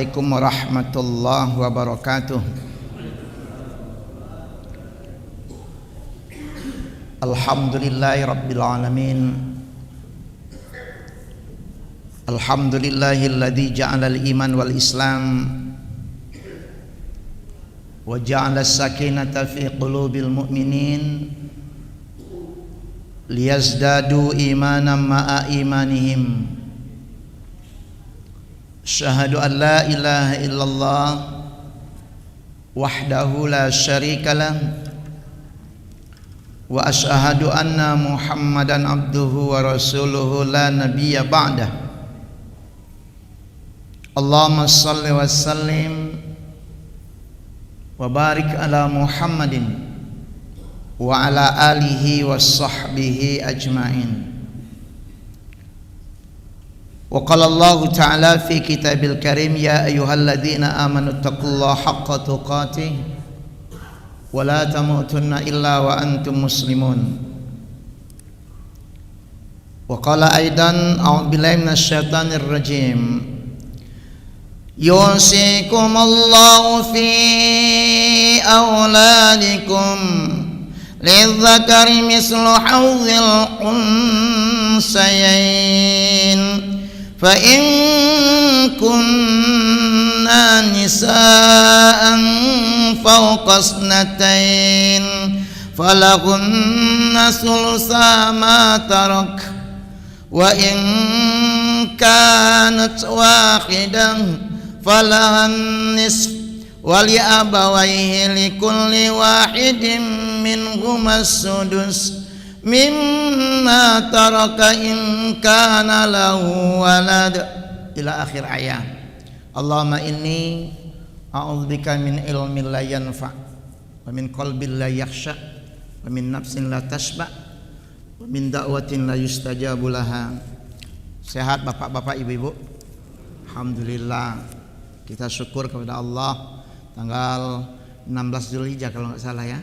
Assalamualaikum warahmatullahi wabarakatuh. Alhamdulillahi rabbil alamin. Alhamdulillahilladzi ja'ala al-iman wal islam wa ja'ala as-sakinata fi qulubil mu'minin liyazdadu imanan ma'a imanihim. Syahadu an la ilaha illallah wahdahu la syarikalah wa asyhadu anna Muhammadan abduhu wa rasuluhu la nabiyya ba'dah. Allahumma salli wa sallim wa barik ala Muhammadin wa ala alihi wa sahbihi ajma'in. Wa qala Allah ta'ala fi kitabil karim ya ayyuhalladzina amanu taqullaha haqqa tuqatih wa la tamutunna illa wa antum muslimun. Wa qala aidan a'udzu billahi minasy syaithanir rajim yusikumullahu fi auladikum lidzakari mislu hawzil unsayain fa in kunna nisaan fawqa isnatain falahunna thulutha ma tarak wa in kanat wahidah falahan nisf wali abawaihi likulli wahidin minhuma sudus mimma taraka in kana lahu walad ila akhir ayat. Allahumma inni a'udzubika min ilmin la yanfa wa min qalbin la yakhsha wa min nafsin la tashba wa min da'watin la yustajabu laha. Sehat bapak-bapak, ibu-ibu? Alhamdulillah, kita syukur kepada Allah. Tanggal 16 Zulhijjah kalau enggak salah ya,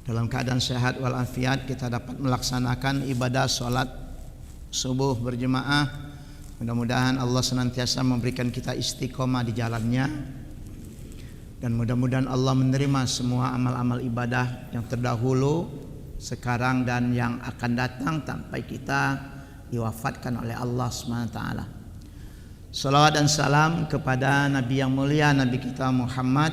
dalam keadaan sehat walafiat kita dapat melaksanakan ibadah sholat subuh berjemaah. Mudah-mudahan Allah senantiasa memberikan kita istiqomah di jalannya, dan mudah-mudahan Allah menerima semua amal-amal ibadah yang terdahulu, sekarang dan yang akan datang sampai kita diwafatkan oleh Allah SWT. Salawat dan salam kepada Nabi yang mulia, Nabi kita Muhammad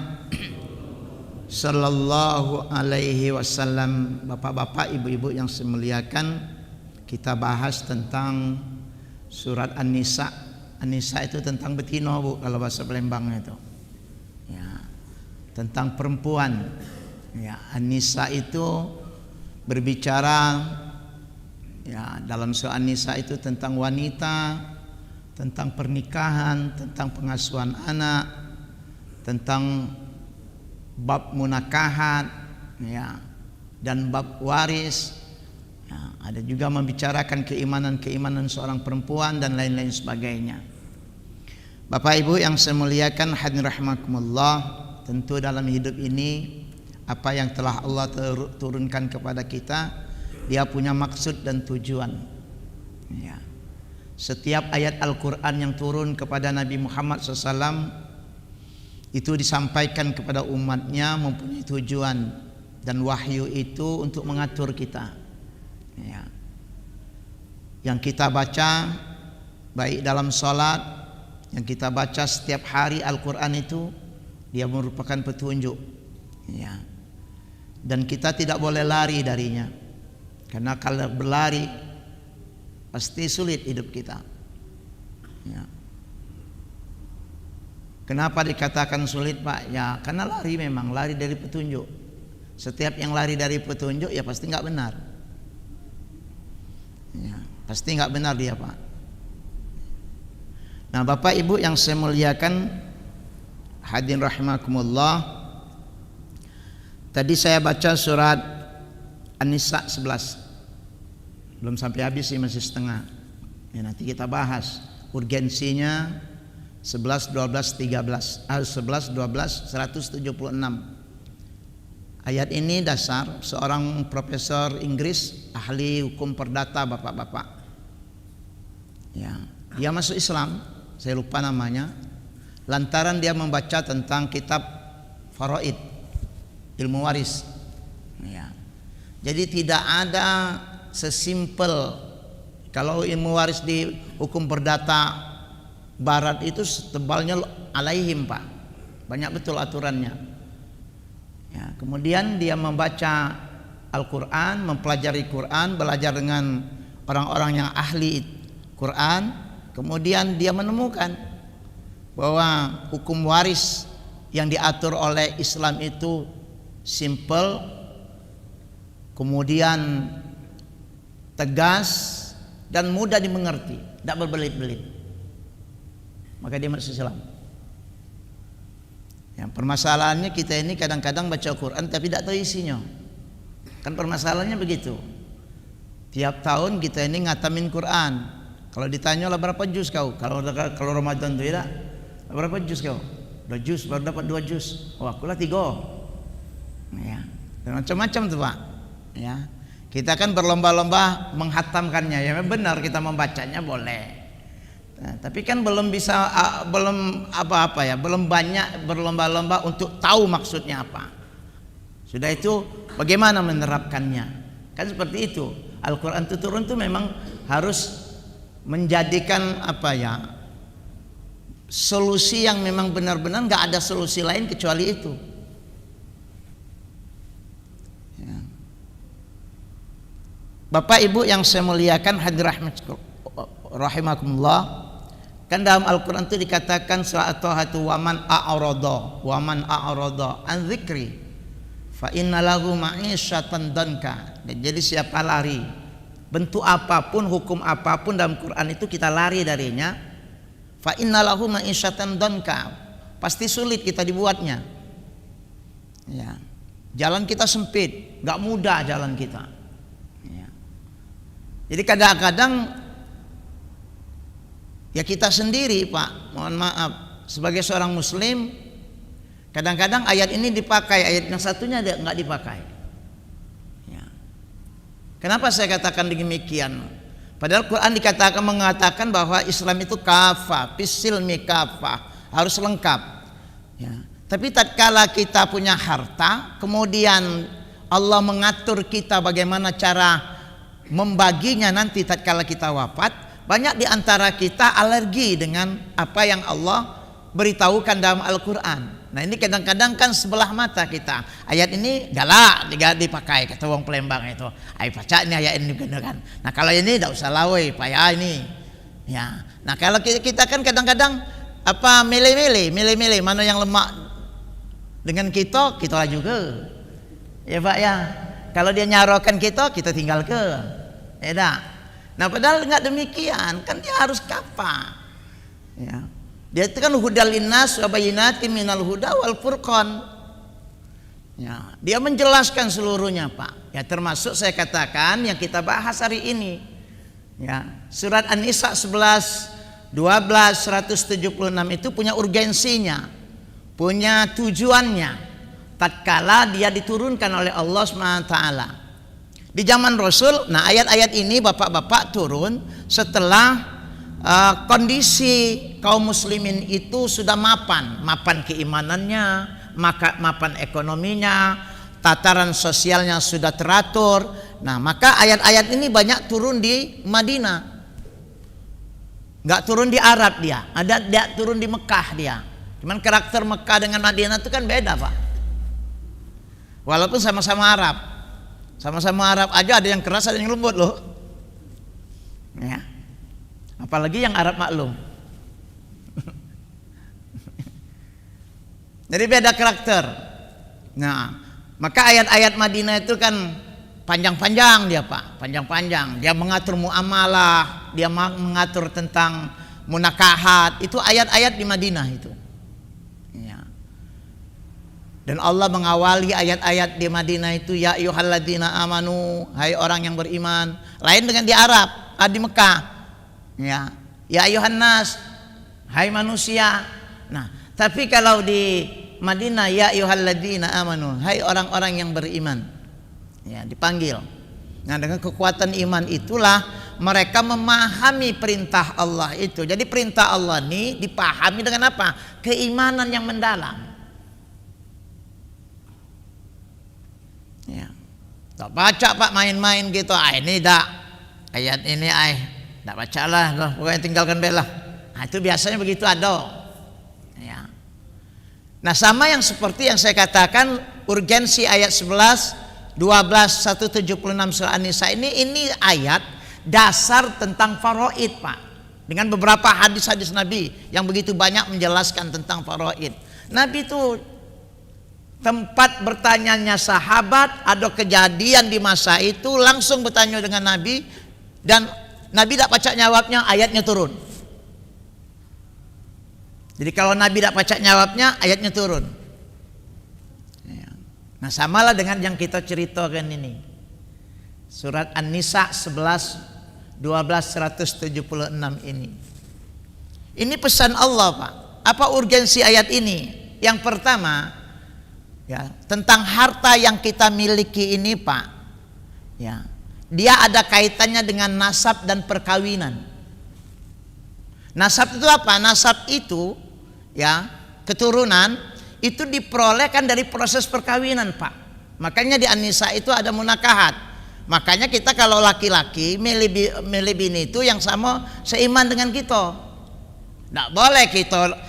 Sallallahu alaihi wasallam. Bapak-bapak, ibu-ibu yang saya muliakan, kita bahas tentang surat An-Nisa. An-Nisa itu tentang betina, Bu, kalau bahasa Palembang itu. Ya, tentang perempuan. Ya, An-Nisa itu berbicara ya, dalam surah An-Nisa itu tentang wanita, tentang pernikahan, tentang pengasuhan anak, tentang bab munakahat ya, dan bab waris ya, ada juga membicarakan keimanan seorang perempuan dan lain-lain sebagainya. Bapak Ibu yang saya muliakan, hadirin rahimakumullah, tentu dalam hidup ini apa yang telah Allah turunkan kepada kita, dia punya maksud dan tujuan ya. Setiap ayat Al-Quran yang turun kepada Nabi Muhammad SAW itu disampaikan kepada umatnya mempunyai tujuan, dan wahyu itu untuk mengatur kita ya. Yang kita baca baik dalam sholat, yang kita baca setiap hari Al-Quran itu, dia merupakan petunjuk ya. Dan kita tidak boleh lari darinya, karena kalau berlari pasti sulit hidup kita ya. Kenapa dikatakan sulit, Pak? Ya karena lari, memang lari dari petunjuk. Setiap yang lari dari petunjuk ya pasti nggak benar ya, pasti nggak benar dia, Pak. Nah, Bapak Ibu yang saya muliakan, hadirin rahimakumullah, tadi saya baca surat An-Nisa 11, belum sampai habis sih, masih setengah ya. Nanti kita bahas urgensinya 11, 12, 13 11, 12, 176 ayat ini. Dasar seorang profesor Inggris, ahli hukum perdata, bapak-bapak ya, dia masuk Islam, saya lupa namanya. lantaran dia membaca tentang kitab faraid, ilmu waris. Ya. Jadi tidak ada sesimpel kalau ilmu waris di hukum perdata barat itu tebalnya alaihim, Pak. Banyak betul aturannya. Ya, kemudian dia membaca Al-Quran, mempelajari Quran, belajar dengan orang-orang yang ahli Quran. Kemudian dia menemukan bahwa hukum waris yang diatur oleh Islam itu simple, kemudian tegas dan mudah dimengerti, tidak berbelit-belit. Maka dia masuk Islam. Yang permasalahannya kita ini kadang-kadang baca Quran tapi tidak tahu isinya. Kan permasalahannya begitu. Tiap tahun kita ini ngatamin Quran. Kalau ditanya lah berapa juz kau? Kalau Ramadan itu ya, berapa juz kau? 2 juz, baru dapat 2 juz. Oh, akulah 3. Ya. Dan macam-macam tuh, Pak. Ya. Kita kan berlomba-lomba menghatamkannya. Ya benar kita membacanya boleh. Nah, tapi kan belum bisa belum apa-apa ya, belum banyak berlomba-lomba untuk tahu maksudnya apa. Sudah itu bagaimana menerapkannya? Kan seperti itu. Al-Qur'an itu turun tuh memang harus menjadikan apa ya? Solusi yang memang benar-benar nggak ada solusi lain kecuali itu. Ya. Bapak Ibu yang saya muliakan hadirin rahimakumullah, kan dalam Al-Quran itu dikatakan surat At-Taha itu waman a'rada an dzikri fa inna lahu ma'isyatan danka. Jadi siapa lari, bentuk apapun, hukum apapun dalam Quran itu kita lari darinya, fa inna lahu ma'isyatan danka, pasti sulit kita dibuatnya. Ya. Jalan kita sempit, nggak mudah jalan kita. Ya. Jadi kadang-kadang ya kita sendiri, Pak, mohon maaf, sebagai seorang muslim kadang-kadang ayat ini dipakai, ayat yang satunya nggak dipakai. Ya. Kenapa saya katakan demikian? Padahal Quran mengatakan bahwa Islam itu kafah, fisilmi kafah, harus lengkap. Ya. Tapi tatkala kita punya harta, kemudian Allah mengatur kita bagaimana cara membaginya nanti tatkala kita wafat. Banyak di antara kita alergi dengan apa yang Allah beritahukan dalam Al-Quran. Nah ini kadang-kadang kan sebelah mata kita. Ayat ini galak dipakai, kata orang Palembang itu. Ayo baca ini ayat ini kan. Nah kalau ini tidak usah lawai, payah ini. Ya. Nah kalau kita kan kadang-kadang apa milih-milih mana yang lemak dengan kita lah juga. Ya Pak ya. Kalau dia nyarokan kita tinggal ke. Ya dah. Nah padahal enggak demikian, kan dia harus kafah. Ya. Dia itu kan hudal linnas wa bayyinatin minal huda wal furqan. Ya, dia menjelaskan seluruhnya, Pak. Ya termasuk saya katakan yang kita bahas hari ini. Ya, surat An-Nisa 11, 12, 176 itu punya urgensinya, punya tujuannya. Tatkala dia diturunkan oleh Allah SWT. Di zaman Rasul, nah ayat-ayat ini bapak-bapak turun setelah kondisi kaum muslimin itu sudah mapan keimanannya, mapan ekonominya, tataran sosialnya sudah teratur. Nah maka ayat-ayat ini banyak turun di Madinah, nggak turun di Arab dia turun di Mekah dia. Cuman karakter Mekah dengan Madinah itu kan beda, Pak. Walaupun sama-sama Arab. Sama-sama Arab aja ada yang keras, ada yang lembut loh. Ya. Apalagi yang Arab maklum. Jadi beda karakter. Nah, maka ayat-ayat Madinah itu kan panjang-panjang dia, Pak. Panjang-panjang. Dia mengatur muamalah, dia mengatur tentang munakahat. Itu ayat-ayat di Madinah itu. Dan Allah mengawali ayat-ayat di Madinah itu ya ayyuhalladzina amanu, hai orang yang beriman. Lain dengan di Arab, di Mekah. Ya ayyuhan nas, hai manusia. Nah, tapi kalau di Madinah ya ayyuhalladzina amanu, hai orang-orang yang beriman. Ya, dipanggil. Nah, dengan kekuatan iman itulah Mereka memahami perintah Allah itu. Jadi perintah Allah ini dipahami dengan apa? Keimanan yang mendalam. Ya. Tak baca Pak main-main gitu. Ini dak ayat ini dak bacalah, pokoknya tinggalkan belah. Nah, itu biasanya begitu ada. Ya. Nah, sama yang seperti yang saya katakan urgensi ayat 11, 12, 176 surah An-Nisa ini ayat dasar tentang faraid Pak, dengan beberapa hadis-hadis Nabi yang begitu banyak menjelaskan tentang faraid. Nabi itu tempat bertanyanya sahabat, ada kejadian di masa itu langsung bertanya dengan Nabi, dan Nabi tidak baca jawabnya, ayatnya turun. Jadi kalau Nabi tidak baca jawabnya, ayatnya turun. Nah, samalah dengan yang kita ceritakan ini, surat An-Nisa 11, 12, 176 ini. Ini pesan Allah Pak. Apa urgensi ayat ini? Yang pertama, ya, tentang harta yang kita miliki ini Pak, ya, dia ada kaitannya dengan nasab dan perkawinan. Nasab itu apa? Nasab itu, ya, keturunan itu diperoleh kan dari proses perkawinan Pak. Makanya di An-Nisa itu ada munakahat. Makanya kita kalau laki-laki milih bini itu yang sama seiman dengan kita. Tidak boleh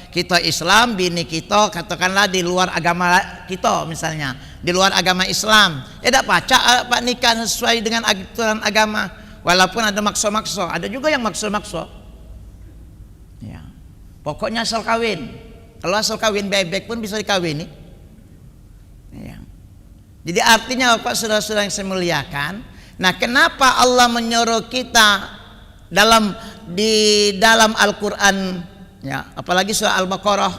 kita Islam, bini kita katakanlah di luar agama kita, misalnya di luar agama Islam, tidak baca Pak nikah sesuai dengan aturan agama, walaupun ada makso-makso. Ada juga yang makso-makso, ya. Pokoknya asal kawin. Kalau asal kawin bebek pun bisa dikawini, ya. Jadi artinya Bapak saudara-saudara yang saya muliakan, nah kenapa Allah menyuruh kita di dalam Al-Quran, ya, apalagi surah Al-Baqarah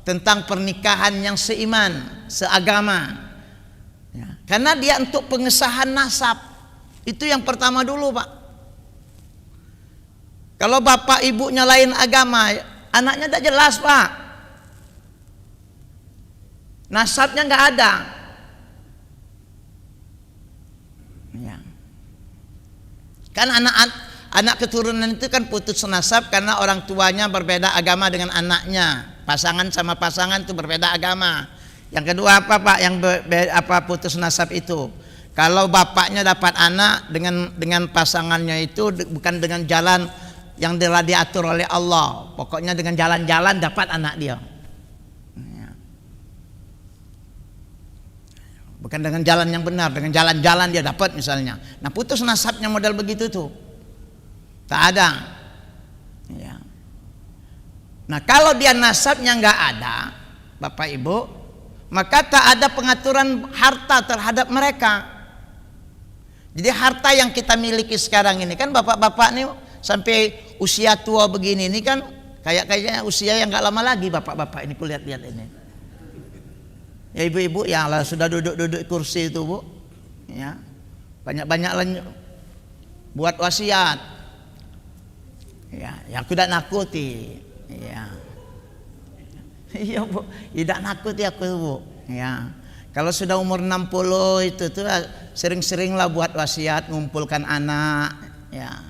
tentang pernikahan yang seiman, seagama, ya, karena dia untuk pengesahan nasab. Itu yang pertama dulu Pak. Kalau bapak ibunya lain agama, anaknya tidak jelas Pak, nasabnya nggak ada. Ya. Kan anak keturunan itu kan putus nasab karena orang tuanya berbeda agama dengan anaknya. Pasangan sama pasangan itu berbeda agama. Yang kedua apa Pak yang putus nasab itu? Kalau bapaknya dapat anak dengan pasangannya itu bukan dengan jalan yang telah diatur oleh Allah. Pokoknya dengan jalan-jalan dapat anak dia. Bukan dengan jalan yang benar, dengan jalan-jalan dia dapat misalnya. Nah, putus nasabnya model begitu tuh, tak ada. Ya. Nah, kalau dia nasabnya nggak ada, Bapak Ibu, maka tak ada pengaturan harta terhadap mereka. Jadi harta yang kita miliki sekarang ini kan bapak-bapak nih sampai usia tua begini ini kan kayaknya usia yang nggak lama lagi bapak-bapak ini, kulihat-lihat ini. Ya ibu-ibu yang sudah duduk-duduk kursi itu Bu, ya, banyak-banyak buat wasiat, ya, yang tidak nakuti, ya, iya Bu, tidak nakuti aku Bu, ya. Kalau sudah umur 60 itu tuh sering-seringlah buat wasiat, ngumpulkan anak, ya,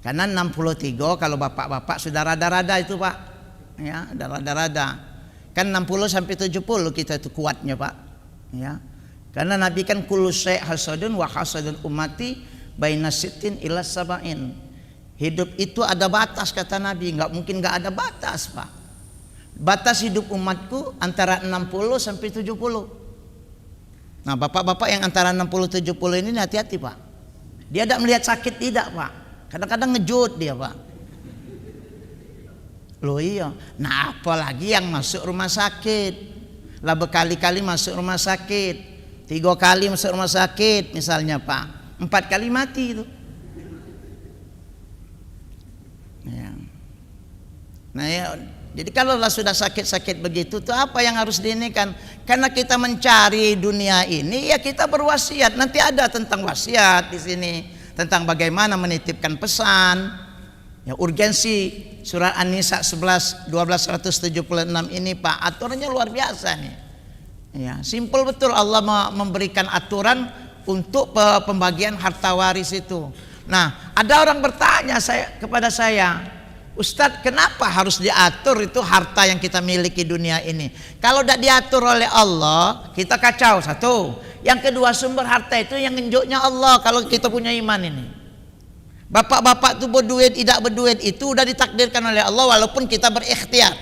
karena 63 kalau bapak-bapak sudah rada-rada itu Pak, ya, sudah rada-rada. Kan 60 sampai 70 kita itu kuatnya Pak, ya. Karena Nabi kan kullu syai' hasadun wa hasadun ummati baina sittin ila sab'in. Hidup itu ada batas kata Nabi, enggak mungkin enggak ada batas Pak. Batas hidup umatku antara 60 sampai 70. Nah, bapak-bapak yang antara 60 70 ini hati-hati Pak. Dia tidak melihat sakit tidak Pak. Kadang-kadang ngejut dia Pak. Loh iya, nah apalagi yang masuk rumah sakit, lah berkali-kali masuk rumah sakit, 3 kali masuk rumah sakit misalnya Pak, 4 kali mati itu. Ya. Nah ya, jadi kalau sudah sakit-sakit begitu tuh apa yang harus diinikan? Karena kita mencari dunia ini ya kita berwasiat. Nanti ada tentang wasiat di sini, tentang bagaimana menitipkan pesan. Ya, urgensi surah An-Nisa 11 12 176 ini Pak, aturannya luar biasa nih. Ya, simpel betul Allah memberikan aturan untuk pembagian harta waris itu. Nah, ada orang bertanya kepada saya, Ustadz, kenapa harus diatur itu harta yang kita miliki dunia ini? Kalau tidak diatur oleh Allah, kita kacau. Satu. Yang kedua, sumber harta itu yang nunjuknya Allah kalau kita punya iman ini. Bapak-bapak itu berduit, tidak berduit itu udah ditakdirkan oleh Allah walaupun kita berikhtiar.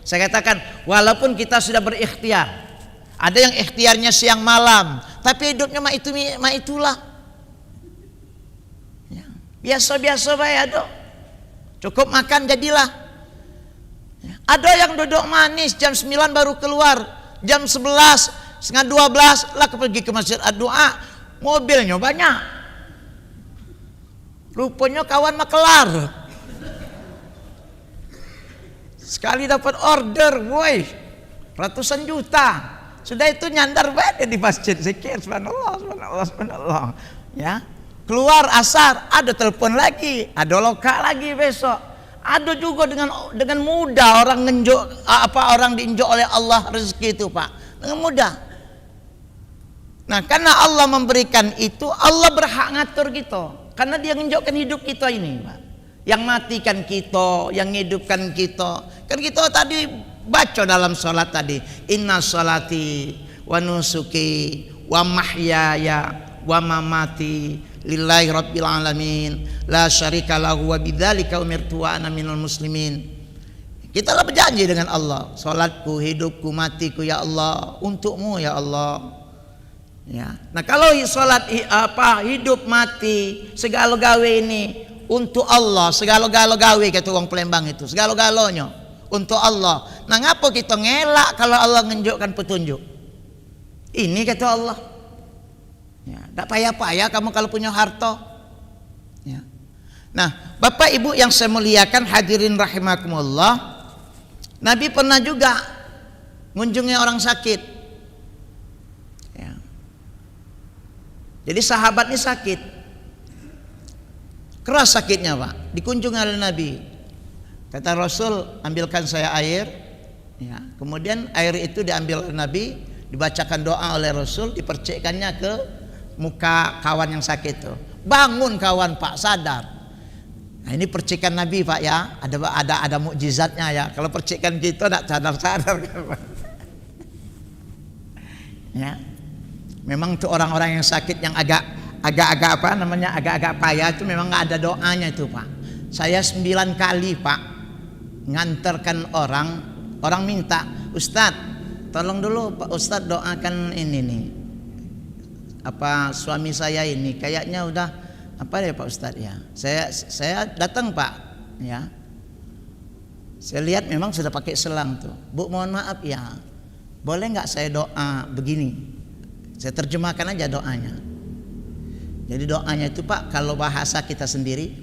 Saya katakan, walaupun kita sudah berikhtiar. Ada yang ikhtiarnya siang malam, tapi hidupnya itulah. Ya, biasa-biasa baik dok. Cukup makan jadilah. Ada yang duduk manis jam 9 baru keluar, jam 11, setengah 12 lah pergi ke masjid doa, mobilnya banyak. Rupanya kawan makelar. Sekali dapat order, woi, ratusan juta. Sudah itu nyandar baik di masjid zikir subhanallah, subhanallah, subhanallah. Ya. Keluar asar, ada telepon lagi, ada loka lagi besok. Ada juga dengan mudah orang orang diinjak oleh Allah rezeki itu, Pak. Dengan mudah. Nah, karena Allah memberikan itu, Allah berhak ngatur kita. Karena dia nginjokkan hidup kita ini, Pak. Yang matikan kita, yang hidupkan kita. Kan kita tadi baca dalam salat tadi, inna sholati wa nusuki wa mahyaya wa mamati lillahi rabbil alamin la syarika lahu wa bidzalika umirtu wa ana minal muslimin. Kita lah berjanji dengan Allah, salatku, hidupku, matiku ya Allah untukmu ya Allah. Ya. Nah, kalau salat hidup mati segala gawe ini untuk Allah, segala gawe kata orang Palembang itu, segala galonya untuk Allah. Nah, ngapa kita ngelak kalau Allah menunjukkan petunjuk? Ini kata Allah. Ya, tak payah-payah kamu kalau punya harta. Ya. Nah, Bapak Ibu yang saya muliakan, hadirin rahimakumullah, Nabi pernah juga mengunjungi orang sakit. Ya. Jadi sahabat ini sakit, keras sakitnya Pak, dikunjungi oleh Nabi. Kata Rasul, ambilkan saya air. Ya. Kemudian air itu diambil oleh Nabi, dibacakan doa oleh Rasul, dipercikkannya ke muka kawan yang sakit itu. Bangun kawan Pak, sadar. Nah, ini percikan Nabi Pak ya, ada mukjizatnya ya. Kalau percikan kita tidak sadar-sadar kan Pak. Ya. Memang untuk orang-orang yang sakit yang agak-agak payah itu memang nggak ada doanya itu Pak. Saya 9 kali Pak ngantarkan orang minta, Ustadz tolong dulu Pak Ustadz doakan ini nih. Suami saya ini kayaknya udah ya Pak Ustadz ya. Saya datang Pak ya. Saya lihat memang sudah pakai selang tuh. Bu mohon maaf ya. Boleh nggak saya doa begini? Saya terjemahkan aja doanya. Jadi doanya itu Pak kalau bahasa kita sendiri,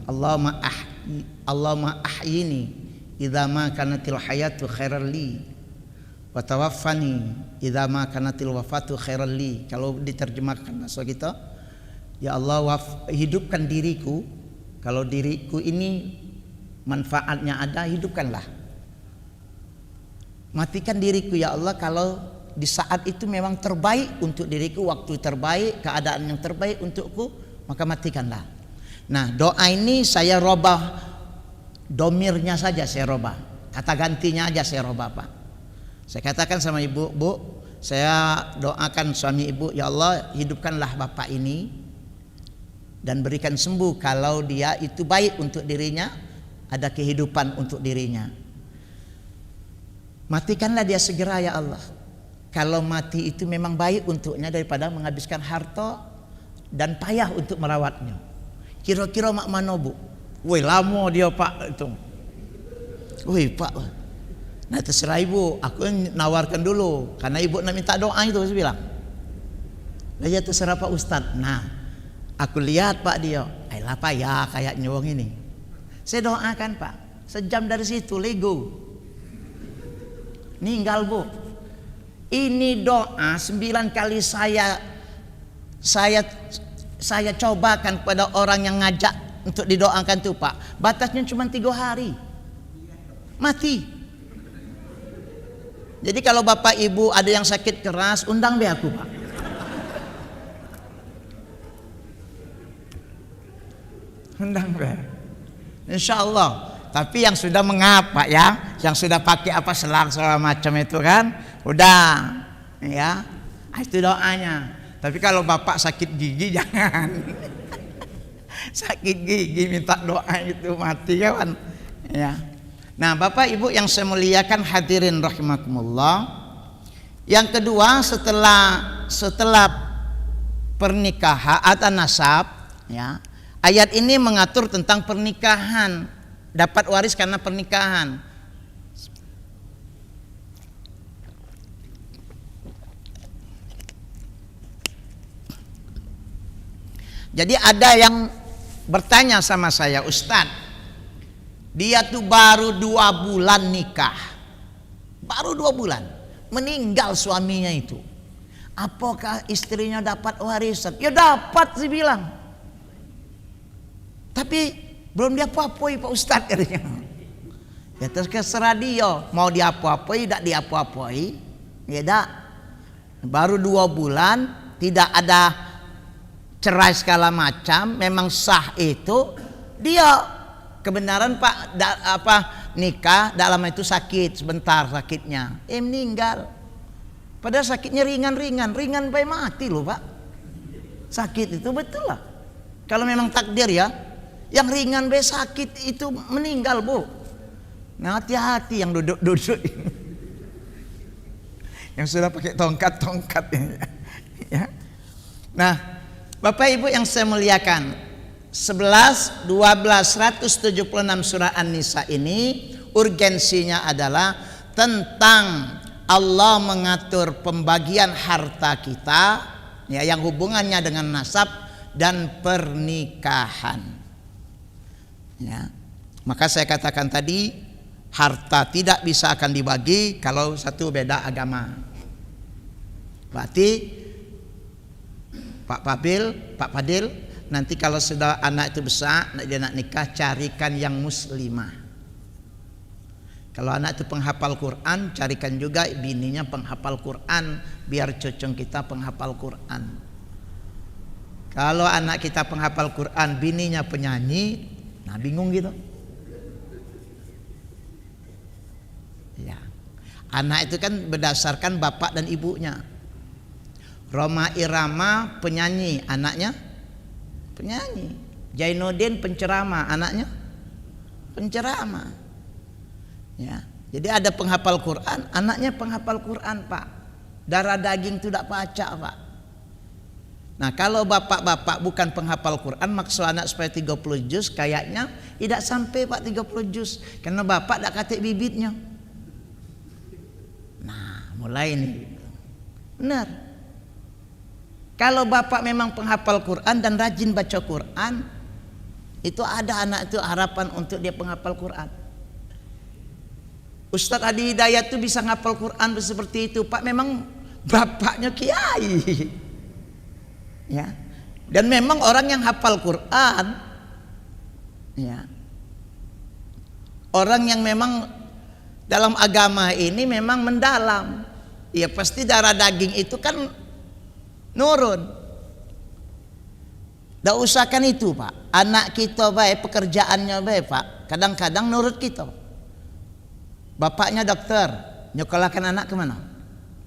Allahumma ahyini idza ma kanatil hayatu khairal li wa tawaffani idza ma kanatil wafatu khairal li. Kalau diterjemahkan bahasa kita, ya Allah hidupkan diriku kalau diriku ini manfaatnya ada, hidupkanlah. Matikan diriku ya Allah kalau di saat itu memang terbaik untuk diriku, waktu terbaik, keadaan yang terbaik untukku, maka matikanlah. Nah, doa ini saya robah domirnya saja, saya robah kata gantinya aja, saya robah Pak. Saya katakan sama ibu, Bu, saya doakan suami ibu, ya Allah hidupkanlah bapak ini dan berikan sembuh kalau dia itu baik untuk dirinya, ada kehidupan untuk dirinya. Matikanlah dia segera ya Allah. Kalau mati itu memang baik untuknya daripada menghabiskan harta dan payah untuk merawatnya. Kira-kira mak mana Bu? Woi lama dia Pak itu. Woi Pak, nah terserah ibu, aku nawarkan dulu karena ibu nak minta doa itu saya bilang. Lah ya terserah Pak Ustadz. Nah, aku lihat Pak dia, ayolah Pak ya kayak nyuwang ini. Saya doakan Pak, sejam dari situ lego. Ninggal Bu. Ini doa 9 kali saya cobakan pada orang yang ngajak untuk didoakan tuh Pak. Batasnya cuma 3 hari. Mati. Jadi kalau Bapak Ibu ada yang sakit keras, undang be aku Pak. Undang be. Insya Allah. Tapi yang sudah mengapa ya, yang sudah pakai apa selang segala macam itu kan, udah ya. Itu doanya. Tapi kalau bapak sakit gigi jangan. Sakit gigi minta doa itu mati kawan. Ya. Nah, Bapak Ibu yang saya muliakan hadirin rahimakumullah. Yang kedua setelah pernikahan atau nasab, ya. Ayat ini mengatur tentang pernikahan, dapat waris karena pernikahan. Jadi ada yang bertanya sama saya, Ustadz, dia tuh baru 2 bulan nikah, baru 2 bulan, meninggal suaminya itu. Apakah istrinya dapat warisan? Ya dapat sih bilang. Tapi belum diapa-apoi Pak Ustadz katanya. Ya terserah dia, mau diapa-apoi, tidak diapa-apoi. Ya dak. Baru 2 bulan, tidak ada cerai segala macam, memang sah itu, dia kebenaran Pak nikah, dak lama itu sakit, sebentar sakitnya, meninggal. Padahal sakitnya ringan baik mati loh Pak. Sakit itu betul lah. Kalau memang takdir ya, yang ringan baik sakit itu meninggal Bu. Nah hati-hati yang duduk-duduk yang sudah pakai tongkat ya. Nah Bapak Ibu yang saya muliakan, 11, 12, 176 surah An-Nisa ini urgensinya adalah tentang Allah mengatur pembagian harta kita ya, yang hubungannya dengan nasab dan pernikahan. Ya. Maka saya katakan tadi, harta tidak bisa akan dibagi kalau satu beda agama. Berarti Pak Fadil, nanti kalau sudah anak itu besar, dia nak nikah, carikan yang muslimah. Kalau anak itu penghafal Quran, carikan juga bininya penghafal Quran, biar cocok kita penghafal Quran. Kalau anak kita penghafal Quran, bininya penyanyi, nah bingung gitu. Ya, anak itu kan berdasarkan bapak dan ibunya. Roma Irama penyanyi, anaknya penyanyi. Jainuddin penceramah, anaknya penceramah. Ya, jadi ada penghafal Quran, anaknya penghafal Quran Pak. Darah daging itu tidak pacak Pak. Nah kalau bapak-bapak bukan penghafal Quran, maksud anak supaya 30 juz, kayaknya tidak sampai Pak 30 juz, karena bapak tidak katik bibitnya. Nah mulai nih, benar. Kalau bapak memang penghafal Quran dan rajin baca Quran, itu ada anak itu harapan untuk dia penghafal Quran. Ustadz Adi Hidayat itu bisa ngapal Quran seperti itu Pak, memang bapaknya kiai. Ya. Dan memang orang yang hafal Quran, ya, orang yang memang dalam agama ini memang mendalam, ya pasti darah daging itu kan nurun. Tidak usahkan itu Pak. Anak kita baik, pekerjaannya baik Pak, kadang-kadang nurut kita. Bapaknya dokter, nyekolahkan anak kemana?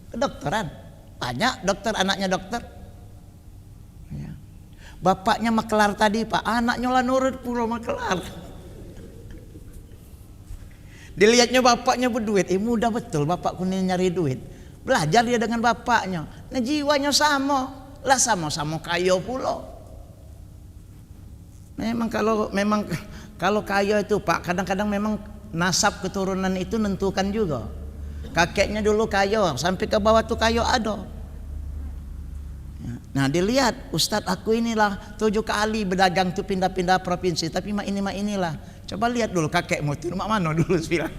Kedokteran. Banyak dokter, anaknya dokter. Ya. Bapaknya makelar tadi Pak, anaknya lah nurut pula makelar. Dilihatnya bapaknya berduit, mudah betul bapakku ini nyari duit. Belajar dia dengan bapaknya. Nah jiwanya sama, lah sama-sama kaya pula. Memang kalau kaya itu Pak, kadang-kadang memang nasab keturunan itu nentukan juga. Kakeknya dulu kaya, sampai ke bawah tuh kaya ada. Nah dilihat, Ustadz aku inilah 7 kali berdagang tuh pindah-pindah provinsi, tapi inilah. Coba lihat dulu kakekmu tuh rumah mana dulu bilang.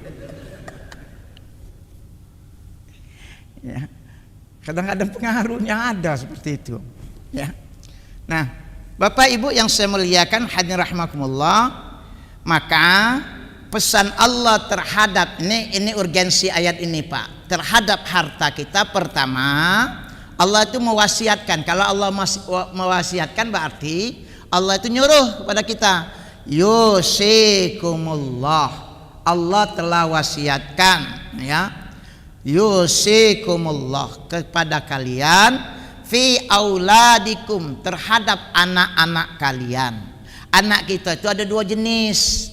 Ya. Kadang-kadang pengaruhnya ada seperti itu. Ya. Nah, Bapak Ibu yang saya muliakan hadirin rahimakumullah, maka pesan Allah terhadap ini urgensi ayat ini Pak, terhadap harta kita. Pertama, Allah itu mewasiatkan. Kalau Allah mewasiatkan berarti Allah itu nyuruh kepada kita, yusikumullah, Allah telah wasiatkan, ya, yusikumullah kepada kalian fi auladikum, terhadap anak-anak kalian. Anak kita itu ada dua jenis.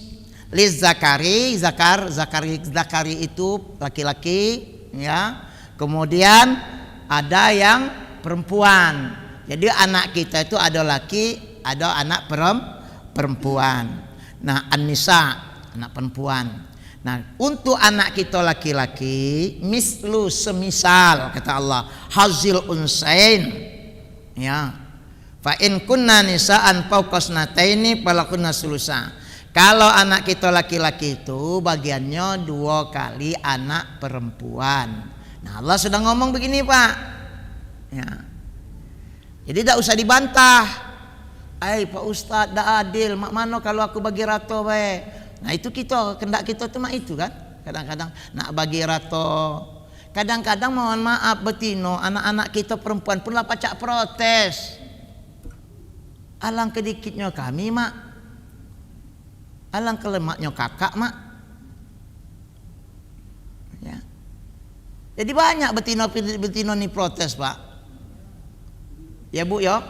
Liz zakari, zakari itu laki-laki, ya. Kemudian ada yang perempuan. Jadi anak kita itu ada laki, ada anak perempuan. Nah, an-nisa, anak perempuan. Nah, untuk anak kita laki-laki, mislu, semisal kata Allah, hazil unsain, ya. Fa in kunna nisaan fauqasnataini falakunna sulusa. Kalau anak kita laki-laki itu bagiannya 2 kali anak perempuan. Nah, Allah sudah ngomong begini, Pak. Ya. Jadi tidak usah dibantah. Pak Ustadz, tidak adil. Mak mano kalau aku bagi rato bae. Nah, itu kita, kendak kita itu mak itu kan. Kadang-kadang nak bagi rato. Kadang-kadang mohon maaf betino, anak-anak kita perempuan pun lah pacak protes. Alang kedikitnya kami, mak. Alang kelemaknya kakak, mak. Ya. Jadi banyak betino nih protes, Pak. Ya Bu, ya.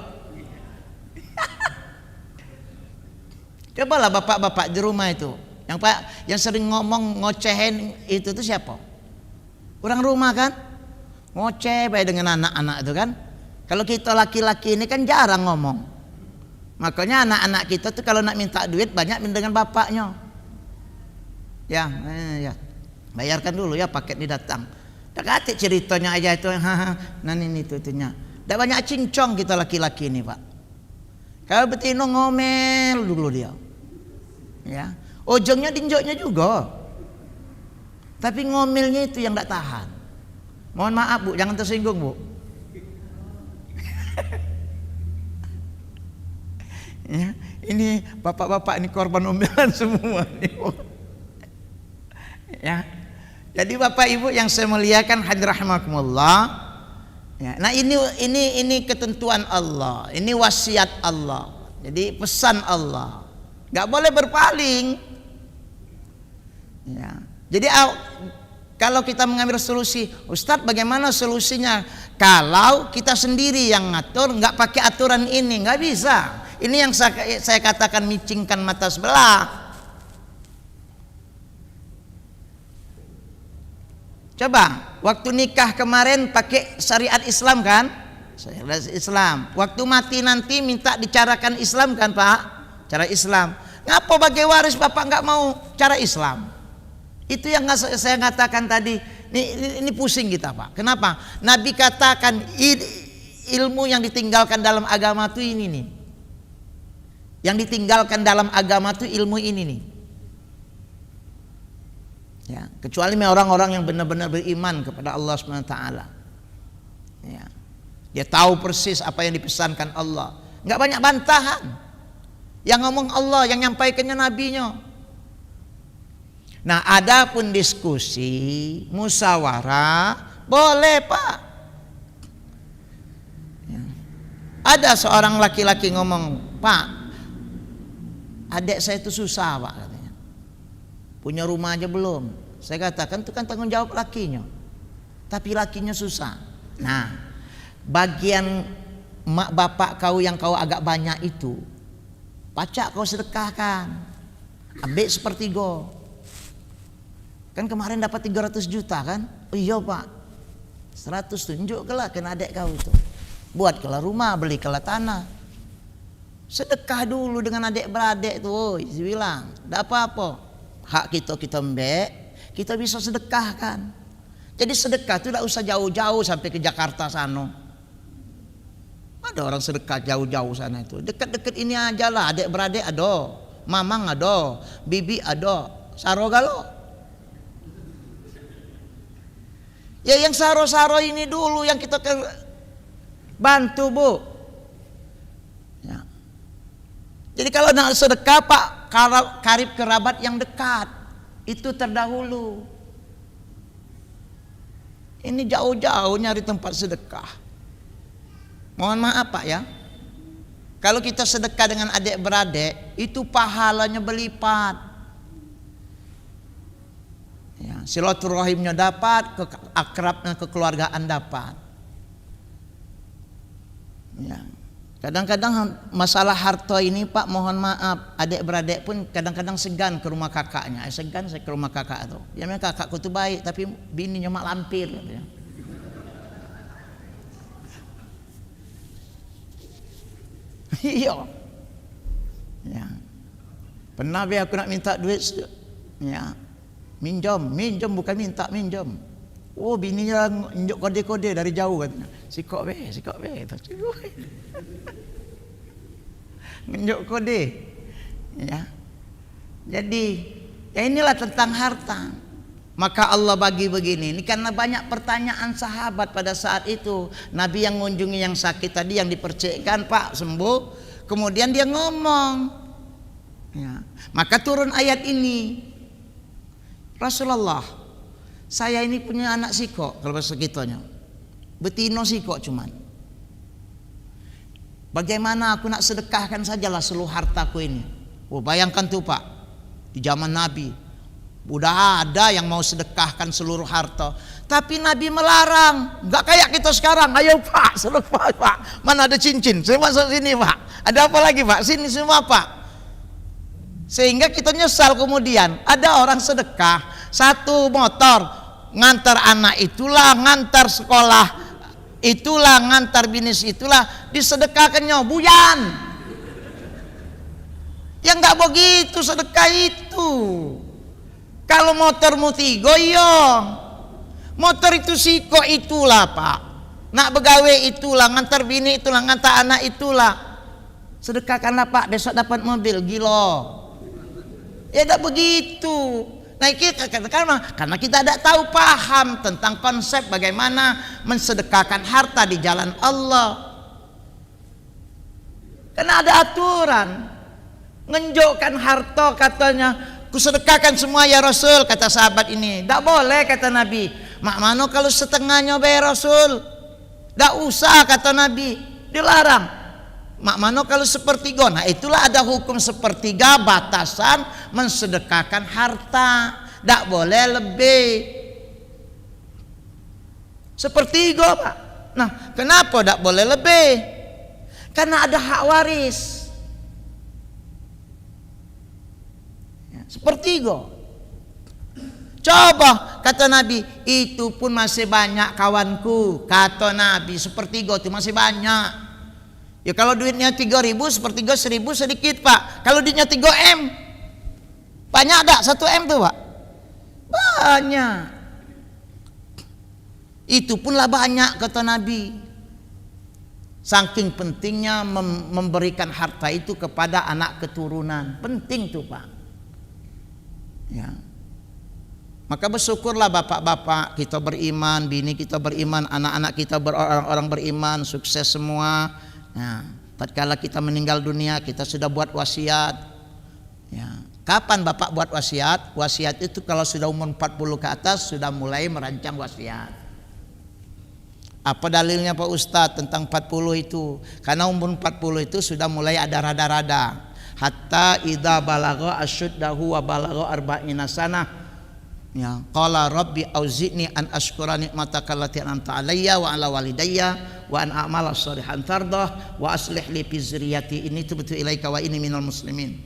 Cobalah bapak-bapak di rumah itu, yang sering ngomong ngocehin itu tuh siapa? Orang rumah kan? Ngoceh baik dengan anak-anak itu kan. Kalau kita laki-laki ini kan jarang ngomong. Makanya anak-anak kita tuh kalau nak minta duit banyak dengan bapaknya. Ya, bayarkan dulu ya paket ini datang. Dekat ceritanya aja itu, nah ini itunya. Tidak banyak cincong kita laki-laki ini, Pak. Kalau betino ngomel dulu dia. Ya, ujungnya dinjoknya juga. Tapi ngomelnya itu yang tidak tahan. Mohon maaf Bu, jangan tersinggung Bu. Ya, ini bapak-bapak ini korban omelan semua. Ya, jadi bapak ibu yang saya muliakan hadirin rahimakumullah. Ya, nah ini ketentuan Allah, ini wasiat Allah. Jadi pesan Allah, nggak boleh berpaling. Ya, jadi kalau kita mengambil solusi, Ustadz bagaimana solusinya? Kalau kita sendiri yang ngatur, nggak pakai aturan ini, nggak bisa. Ini yang saya katakan micingkan mata sebelah. Coba, waktu nikah kemarin pakai syariat Islam kan? Syariat Islam. Waktu mati nanti minta dicarakan Islam kan Pak? Cara Islam. Ngapa bagi waris Bapak nggak mau cara Islam? Itu yang saya katakan tadi. Ini pusing kita Pak. Kenapa? Nabi katakan ilmu yang ditinggalkan dalam agama itu ini nih. Yang ditinggalkan dalam agama itu ilmu ini nih. Ya, kecuali orang-orang yang benar-benar beriman kepada Allah SWT. Ya. Dia tahu persis apa yang dipesankan Allah. Enggak banyak bantahan. Yang ngomong Allah, yang nyampaikannya nabinya. Nah, adapun diskusi, musyawarah, boleh Pak. Ya. Ada seorang laki-laki ngomong, Pak, adik saya itu susah Pak katanya. Punya rumah aja belum. Saya katakan itu kan tanggung jawab lakinya. Tapi lakinya susah. Nah, bagian mak bapak kau yang kau agak banyak itu, pacak kau sedekahkan. Ambil sepertiga. Kan kemarin dapat 300 juta kan? Oh iya Pak. 100 tunjuk kelah kena adik kau itu. Buat kelah rumah, beli kelah tanah. Sedekah dulu dengan adik-beradik tuh, dia bilang, tidak apa-apa, hak kita mbek, kita bisa sedekahkan. Jadi sedekah itu tidak usah jauh-jauh sampai ke Jakarta sana. Ada orang sedekah jauh-jauh sana itu, dekat-dekat ini aja lah, adik-beradik ada, mamang ada, bibi ada, sarogalo. Ya yang saro-saro ini dulu yang kita bantu Bu. Jadi kalau nak sedekah Pak, karib kerabat yang dekat itu terdahulu. Ini jauh-jauh nyari tempat sedekah. Mohon maaf Pak ya. Kalau kita sedekah dengan adik beradik, itu pahalanya berlipat. Ya, silaturahimnya dapat, akrabnya kekeluargaan dapat. Ya. Kadang-kadang masalah harta ini Pak, mohon maaf, adik beradik pun kadang-kadang segan ke rumah kakaknya. Segan saya ke rumah kakak itu. Ya memang kakakku itu baik, tapi bininya mak lampir. Ya. Iya. Ya. Pernah be aku nak minta duit, ya. Minjam bukan minta, minjam. Oh, bininya nunjuk kode-kode dari jauh katanya. Sikok be. Nunjuk kode. Ya. Jadi, ya inilah tentang harta. Maka Allah bagi begini. Ini karena banyak pertanyaan sahabat pada saat itu. Nabi yang mengunjungi yang sakit tadi, yang dipercikkan, Pak sembuh. Kemudian dia ngomong. Ya. Maka turun ayat ini. Rasulullah, saya ini punya anak sikok, kalau bahasa kitanya. Betino sikok cuman. Bagaimana aku nak sedekahkan sajalah seluruh hartaku ini. Oh, bayangkan tuh Pak. Di zaman Nabi. Udah ada yang mau sedekahkan seluruh harta, tapi Nabi melarang. Enggak kayak kita sekarang, ayo Pak, sedekah Pak. Mana ada cincin? Saya masuk sini Pak. Ada apa lagi Pak? Sini semua Pak. Sehingga kita nyesal kemudian. Ada orang sedekah 1 motor, ngantar anak itulah, ngantar sekolah itulah, ngantar bisnis itulah, disedekahkannya buyan. Ya enggak begitu sedekah itu. Kalau motormu 3 iya, motor itu siko itulah Pak, nak begawe itulah, ngantar bini itulah, ngantar anak itulah. Sedekahkanlah Pak, besok dapat mobil, gila. Ya tidak begitu. Nah kita karena kita tidak tahu paham tentang konsep bagaimana mensedekahkan harta di jalan Allah. Karena ada aturan, ngenjokkan harta katanya. Kusedekahkan semua ya Rasul, kata sahabat ini. Tak boleh kata Nabi. Mak mano kalau setengahnya bayar Rasul. Tak usah kata Nabi. Dilarang. Mak mano kalau sepertiga. Nah itulah ada hukum sepertiga, batasan mensedekahkan harta. Tak boleh lebih. Sepertiga Pak. Nah kenapa tak boleh lebih? Karena ada hak waris. Sepertiga. Coba kata Nabi, itu pun masih banyak kawanku. Kata Nabi, sepertiga itu masih banyak. Ya kalau duitnya 3.000, sepertiga 1.000 sedikit Pak. Kalau duitnya 3M, banyak tak 1M tuh Pak? Banyak. Itu punlah banyak kata Nabi. Saking pentingnya memberikan harta itu kepada anak keturunan. Penting tuh Pak. Ya. Maka bersyukurlah bapak-bapak kita beriman, bini kita beriman, anak-anak kita orang-orang beriman, sukses semua. Nah, tatkala kita meninggal dunia kita sudah buat wasiat. Ya. Kapan bapak buat wasiat? Wasiat itu kalau sudah umur 40 ke atas sudah mulai merancang wasiat. Apa dalilnya Pak Ustadz tentang 40 itu? Karena umur 40 itu sudah mulai ada rada-rada. Hatta idza balagha asyuddahu wa balagha arba'ina sanah, ya qala rabbi auzi'ni an ashkura ni'mataka allati an'amta alayya wa ala walidayya wa an a'mala shalihan tardah wa aslih li fi dzurriyyati inni tubtu ilaika wa inni minal muslimin.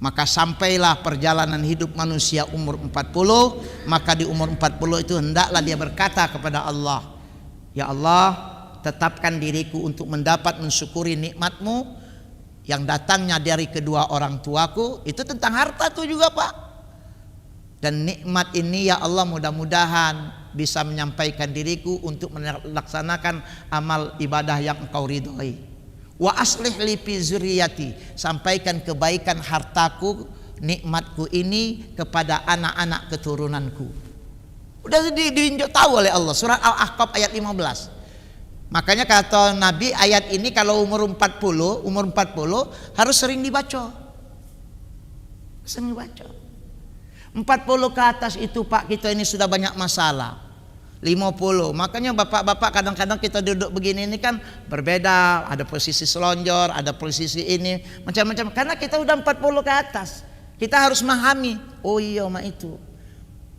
Maka sampailah perjalanan hidup manusia umur 40, maka di umur 40 itu hendaklah dia berkata kepada Allah, ya Allah, tetapkan diriku untuk mendapat mensyukuri nikmat-Mu yang datangnya dari kedua orang tuaku. Itu tentang harta tuh juga Pak. Dan nikmat ini ya Allah mudah-mudahan bisa menyampaikan diriku untuk melaksanakan amal ibadah yang Engkau ridhoi. Wa aslih li fi dzurriyyati, sampaikan kebaikan hartaku, nikmatku ini kepada anak-anak keturunanku. Udah diinjak tahu oleh Allah. Surat Al-Ahqaf ayat 15. Makanya kata Nabi ayat ini kalau umur 40 harus sering dibaca. Sering dibaca. 40 ke atas itu Pak, kita ini sudah banyak masalah. 50. Makanya bapak-bapak kadang-kadang kita duduk begini ini kan berbeda, ada posisi selonjor, ada posisi ini, macam-macam. Karena kita udah 40 ke atas. Kita harus memahami, oh iya mak itu.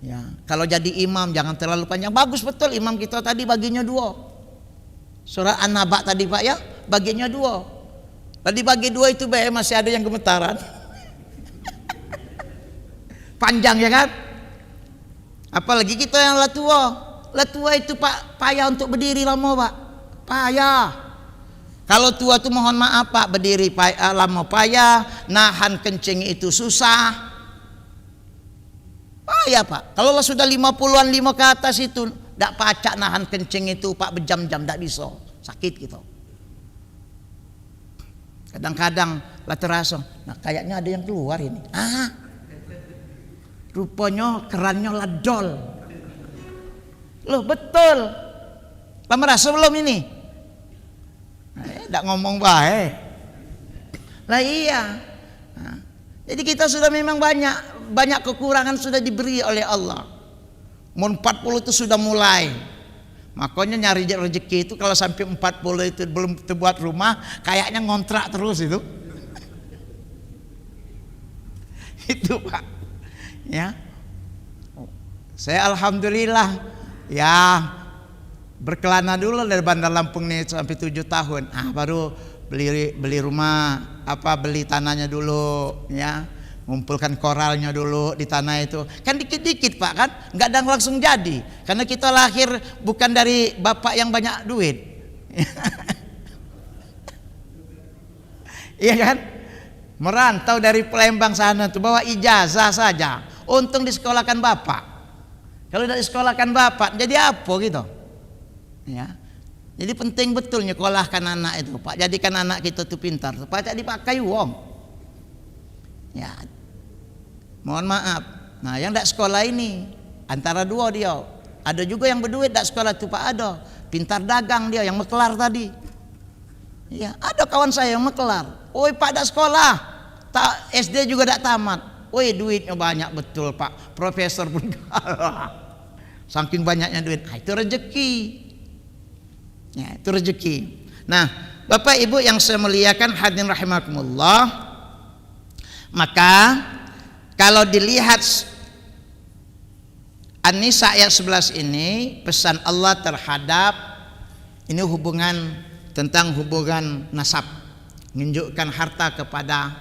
Ya, kalau jadi imam jangan terlalu panjang. Bagus betul imam kita tadi baginya 2. Surah An-Naba tadi Pak ya, baginya 2. Tadi bagi 2 itu masih ada yang gemetaran. Panjang ya kan? Apalagi kita yang lah tua. Lah tua itu Pak payah untuk berdiri lama Pak. Payah. Kalau tua tuh mohon maaf Pak, berdiri lama payah, nahan kencing itu susah. Payah Pak. Kalau lah sudah 50-an 5 ke atas itu ndak pacak nahan kencing itu Pak berjam-jam ndak bisa. Sakit gitu. Kadang-kadang lah terasa, nah kayaknya ada yang keluar ini. Rupanya kerannya ladol. Loh betul. Lah merasa belum ini? Ndak ngomong baik. Lah iya. Nah, jadi kita sudah memang banyak kekurangan sudah diberi oleh Allah. Umur 40 itu sudah mulai. Makanya nyari rezeki itu kalau sampai 40 itu belum terbuat rumah, kayaknya ngontrak terus itu. Itu Pak. Ya. Saya alhamdulillah ya berkelana dulu dari Bandar Lampung nih sampai 7 tahun. Baru beli rumah, beli tanahnya dulu ya. Ngumpulkan koralnya dulu di tanah itu. Kan dikit-dikit Pak kan, nggak ada langsung jadi. Karena kita lahir bukan dari bapak yang banyak duit. Iya kan? Merantau dari Palembang sana tuh bawa ijazah saja. Untung disekolahkan bapak. Kalau tidak disekolahkan bapak, jadi apa gitu? Ya. Jadi penting betul nyekolahkan anak itu, Pak. Jadikan anak kita tuh pintar supaya dipakai wong. Ya. Mohon maaf. Nah, yang tidak sekolah ini antara 2 dia. Ada juga yang berduit tidak sekolah tuh Pak, ada. Pintar dagang dia yang meklar tadi. Ya, ada kawan saya yang meklar. Oi Pak tidak sekolah. SD juga tidak tamat. Woi duitnya banyak betul Pak, profesor pun kalah. Saking banyaknya duit, itu rezeki. Ya, itu rezeki. Nah, Bapak Ibu yang saya muliakan hadirin rahimakumullah, maka kalau dilihat An-Nisa ayat 11 ini, pesan Allah terhadap ini tentang hubungan nasab, menunjukkan harta kepada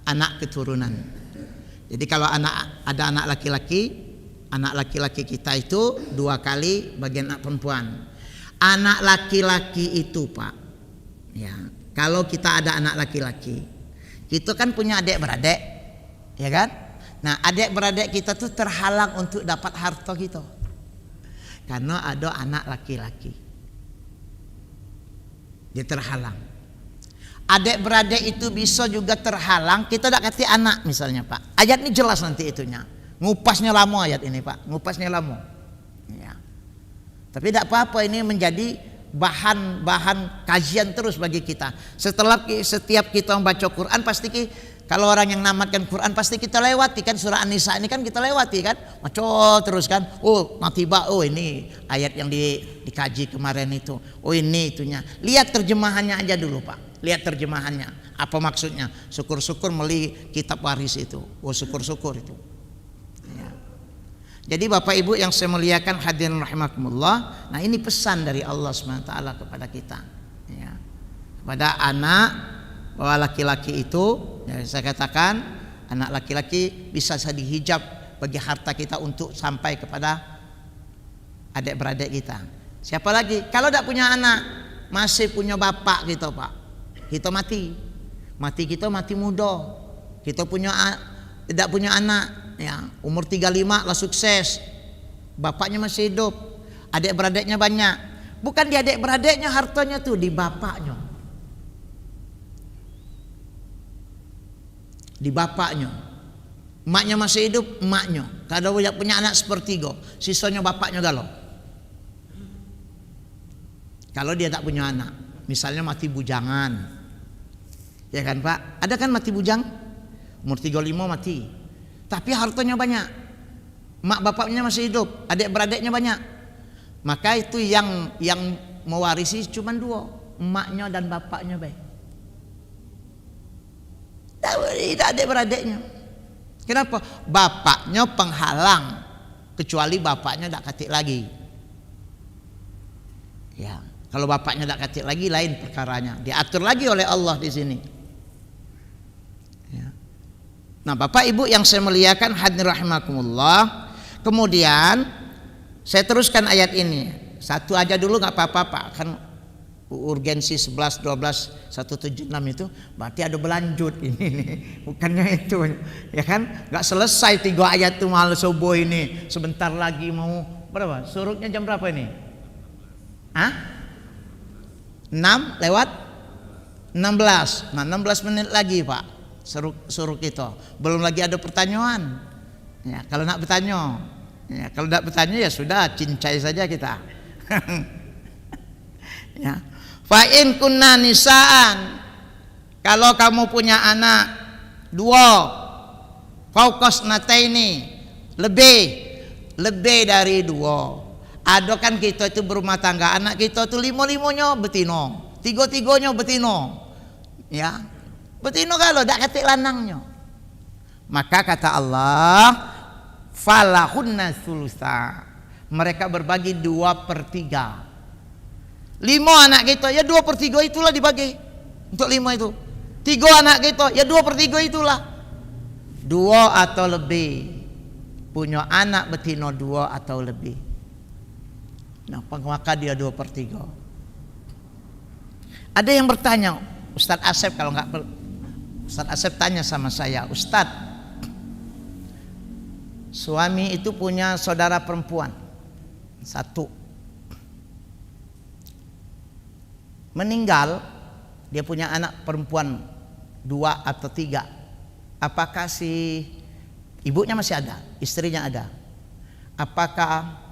anak keturunan. Jadi kalau ada anak laki-laki kita itu 2 kali bagian anak perempuan. Anak laki-laki itu Pak, ya kalau kita ada anak laki-laki, kita kan punya adik-beradik, ya kan? Nah adik-beradik kita tuh terhalang untuk dapat harta kita, karena ada anak laki-laki, dia terhalang. Adik-beradik itu bisa juga terhalang, kita tidak kasih anak misalnya Pak. Ayat ini jelas nanti itunya. Ngupasnya lama ayat ini Pak, ngupasnya lama. Ya. Tapi tidak apa-apa, ini menjadi bahan kajian terus bagi kita. Setiap kita membaca Quran pasti kalau orang yang namatkan Quran pasti kita lewati kan, surah An-Nisa ini kan kita lewati kan, maco terus kan. Oh tiba ini ayat yang dikaji kemarin itu. Oh ini itunya. Lihat terjemahannya aja dulu Pak. Lihat terjemahannya, apa maksudnya? Syukur-syukur beli kitab waris itu. Oh syukur-syukur itu. Ya. Jadi Bapak Ibu yang saya muliakan hadirin rahimakumullah, nah ini pesan dari Allah SWT kepada kita. Ya. Kepada anak, bahwa laki-laki itu, ya saya katakan, anak laki-laki bisa jadi hijab bagi harta kita untuk sampai kepada adik-beradik kita. Siapa lagi? Kalau tidak punya anak, masih punya bapak gitu Pak. Kita mati kita mati muda, kita tidak punya anak ya, umur 35 lah sukses, bapaknya masih hidup, adik-beradiknya banyak. Bukan di adik-beradiknya hartanya tuh, di bapaknya. Di bapaknya. Emaknya masih hidup, emaknya. Kalau punya anak sepertiga, sisanya bapaknya galau. Kalau dia tak punya anak, misalnya mati bujangan, ya kan Pak? Ada kan mati bujang? Umur 35 mati. Tapi hartanya banyak. Mak bapaknya masih hidup, adik beradiknya banyak. Maka itu yang mewarisi cuma dua, emaknya dan bapaknya baik. Tidak adik-beradiknya. Kenapa? Bapaknya penghalang, kecuali bapaknya tidak katik lagi. Ya, kalau bapaknya tidak katik lagi lain perkaranya, diatur lagi oleh Allah di sini. Ya. Nah, Bapak Ibu yang saya muliakan hadirin rahimakumullah. Kemudian saya teruskan ayat ini. Satu aja dulu nggak apa-apa Pak, kan urgensi 11, 12, 176 itu berarti ada berlanjut ini nih. Bukannya itu ya kan, nggak selesai 3 ayat itu malam subuh ini, sebentar lagi mau berapa, surutnya jam berapa ini? 6 lewat 16. Nah 16 menit lagi Pak suruk itu, belum lagi ada pertanyaan ya. Kalau nak bertanya ya, kalau tidak bertanya ya sudah, cincai saja kita. Ya. Fa in kunna nisaan, kalau kamu punya anak 2 fauqas nataini, lebih dari 2. Ada kan kita itu berumah tangga, anak kita itu 5-5-nya betino, 3-3-nya betino. Ya. Betino kalau dak katik lanangnya. Maka kata Allah, falahunna sulusa, mereka berbagi 2/3. 5 anak kita ya 2/3 itulah dibagi untuk 5 itu. 3 anak kita ya 2/3 itulah. 2 atau lebih, punya anak betina 2 atau lebih. Nah, maka dia 2/3. Ada yang bertanya, Ustadz Asep, kalau nggak Ustadz Asep tanya sama saya, Ustadz, suami itu punya saudara perempuan 1, meninggal, dia punya anak perempuan 2 atau 3. Apakah si ibunya masih ada, istrinya ada? Apakah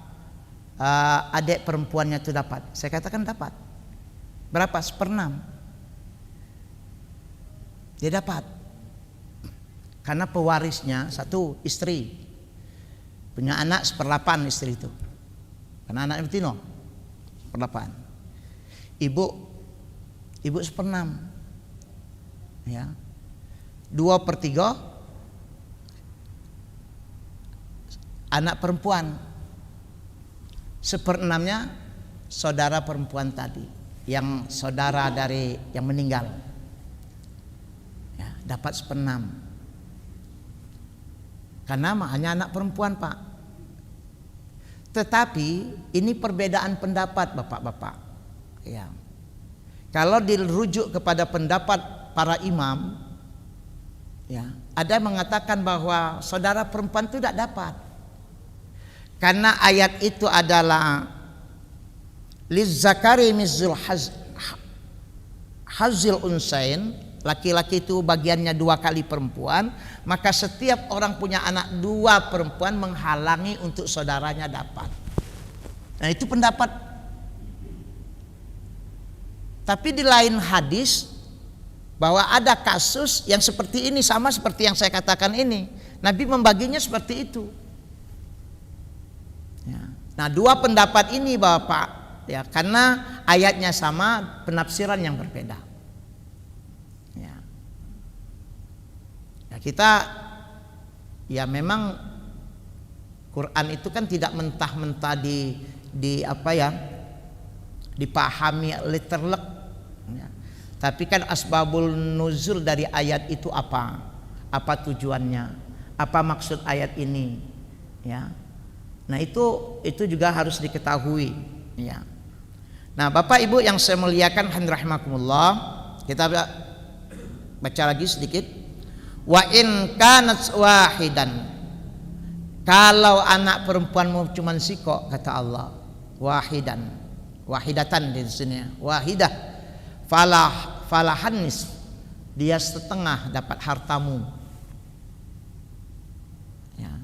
adik perempuannya itu dapat? Saya katakan dapat. Berapa? 1/6. Dia dapat. Karena pewarisnya 1 istri, punya anak 1/8 istri itu. Karena anaknya betina 1/8. Ibu 1/6 ya, 2/3 anak perempuan, 1/6-nya saudara perempuan tadi, yang saudara dari yang meninggal ya, dapat 1/6 karena hanya anak perempuan Pak. Tetapi ini perbedaan pendapat Bapak-bapak ya. Kalau dirujuk kepada pendapat para imam ya, ada yang mengatakan bahwa saudara perempuan itu tidak dapat, karena ayat itu adalah lizzakari mithlu hazil unsain, laki-laki itu bagiannya 2 kali perempuan, maka setiap orang punya anak 2 perempuan menghalangi untuk saudaranya dapat. Nah itu pendapat. Tapi di lain hadis bahwa ada kasus yang seperti ini, sama seperti yang saya katakan ini, Nabi membaginya seperti itu ya. Nah 2 pendapat ini Bapak ya, karena ayatnya sama, penafsiran yang berbeda ya. Ya kita ya memang Quran itu kan tidak mentah-mentah di apa ya, dipahami literally ya. Tapi kan asbabul nuzul dari ayat itu apa tujuannya, apa maksud ayat ini ya. Nah itu juga harus diketahui ya. Nah Bapak Ibu yang saya muliakan rahimakumullah, kita baca lagi sedikit. Wa in kanat wahidan, kalau anak perempuanmu cuma siko, kata Allah, wahidatan di sini, wahidah, falahanis, dia setengah dapat hartamu ya.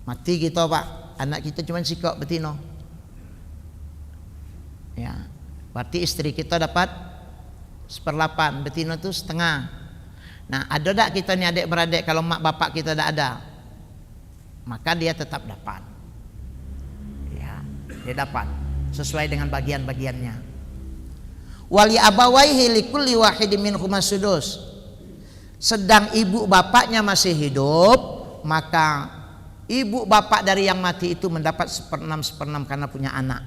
Mati gitu Pak, anak kita cuma sikok betino ya, berarti istri kita dapat 1/8, betino itu setengah. Nah ada tak kita nih adik-beradik, kalau mak bapak kita tidak ada, maka dia tetap dapat ya, dia dapat. sesuai dengan bagian-bagiannya. Wali abawaihi likulli wahidin minhuma sudus. Sedang ibu bapaknya masih hidup, maka ibu bapak dari yang mati itu mendapat 1/6 karena punya anak.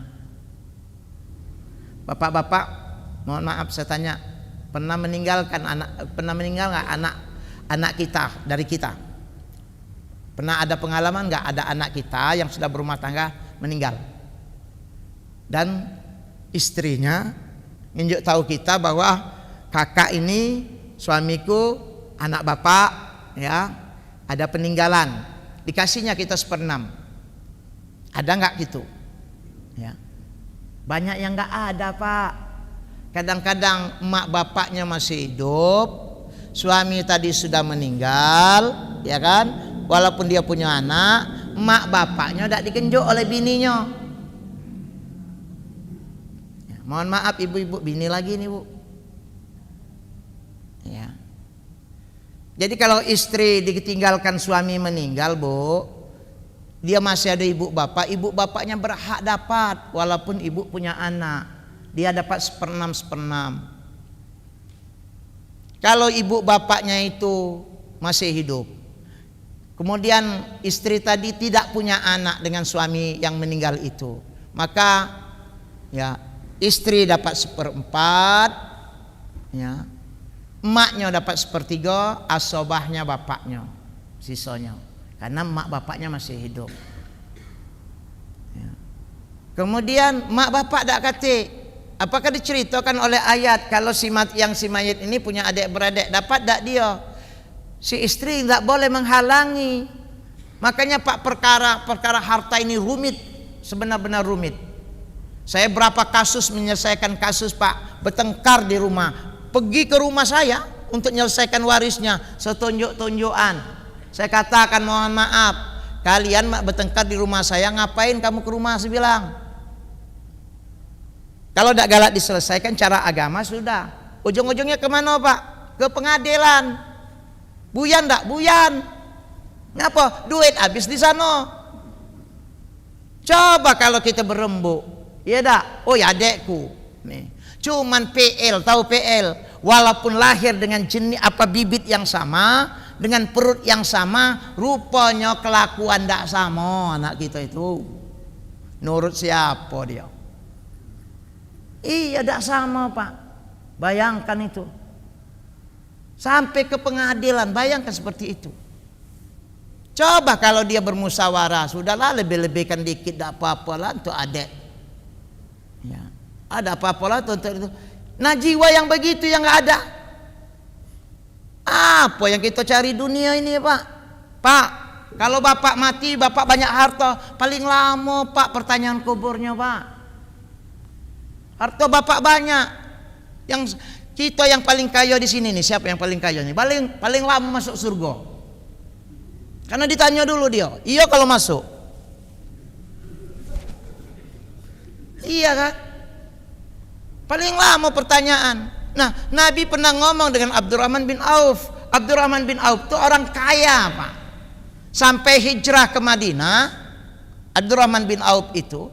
Bapak-bapak, mohon maaf saya tanya, pernah meninggal nggak anak kita dari kita? Pernah ada pengalaman nggak ada anak kita yang sudah berumah tangga meninggal dan istrinya nunjuk tahu kita bahwa kakak ini suamiku anak bapak ya ada peninggalan, dikasihnya kita 1/6. Ada nggak gitu? Ya. Banyak yang nggak ada, Pak. Kadang-kadang emak bapaknya masih hidup, suami tadi sudah meninggal, ya kan? Walaupun dia punya anak, emak bapaknya udah dikenjuk oleh bininya. Ya, mohon maaf ibu-ibu, bini lagi nih Bu. Ya. Jadi kalau istri ditinggalkan suami meninggal Bu, dia masih ada ibu bapaknya berhak dapat walaupun ibu punya anak. Dia dapat 1/6. Kalau ibu bapaknya itu masih hidup, kemudian istri tadi tidak punya anak dengan suami yang meninggal itu, maka ya istri dapat 1/4, ya emaknya dapat 1/3, asobahnya bapaknya sisanya, karena emak bapaknya masih hidup. Ya. Kemudian emak bapak tak kata, apakah diceritakan oleh ayat kalau si mayit ini punya adik beradik, dapat tak dia? Si istri tidak boleh menghalangi. Makanya Pak, perkara harta ini rumit, sebenar-benar rumit. Saya berapa kasus menyelesaikan kasus Pak, bertengkar di rumah, pergi ke rumah saya untuk menyelesaikan warisnya, setunjuk-tunjukan. Saya katakan mohon maaf, kalian bertengkar di rumah saya, ngapain kamu ke rumah? Saya bilang, kalau tidak galak diselesaikan cara agama sudah, ujung-ujungnya kemana Pak? Ke pengadilan. Buyan tak? Buyan. Ngapa? Duit habis di sana. Coba kalau kita berembuk, ya tak? Oh ya adekku, nih. Cuman PL, tahu PL? Walaupun lahir dengan jenis bibit yang sama, dengan perut yang sama, rupanya kelakuan tak sama anak kita itu. Nurut siapa dia? Iya tak sama Pak. Bayangkan itu. Sampai ke pengadilan, bayangkan seperti itu. Coba kalau dia bermusyawarah, sudahlah lebih-lebihkan dikit, tak apa-apa lah untuk adek. Ya, ada apa-apa lah untuk itu. Nah jiwa yang begitu yang nggak ada. Apa yang kita cari dunia ini Pak? Pak, kalau bapak mati, bapak banyak harta, paling lama Pak pertanyaan kuburnya Pak. Harta bapak banyak. Yang kita yang paling kaya di sini nih, siapa yang paling kaya nih? Paling lama masuk surga. Karena ditanya dulu dia, iya kalau masuk. Iya kan? Paling lama pertanyaan. Nah, Nabi pernah ngomong dengan Abdurrahman bin Auf. Abdurrahman bin Auf itu orang kaya Pak. Sampai hijrah ke Madinah, Abdurrahman bin Auf itu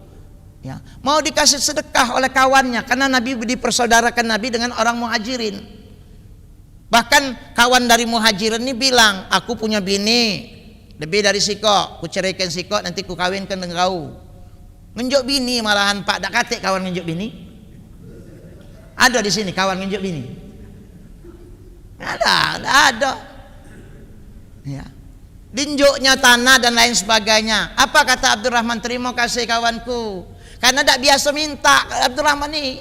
ya, mau dikasih sedekah oleh kawannya karena Nabi dipersaudarakan Nabi dengan orang Muhajirin. Bahkan kawan dari Muhajirin ini bilang, aku punya bini lebih dari siko, ku ceraikan siko, nanti ku kawinkan dengan kau. Ngenjuk bini malahan Pak, dak kate kawan ngenjuk bini. Ada di sini kawan ngenjuk bini? Ada. Ya. Dinjuknya tanah dan lain sebagainya. Apa kata Abdurrahman? Terima kasih kawanku. Karena tidak biasa minta Abdurrahman ini,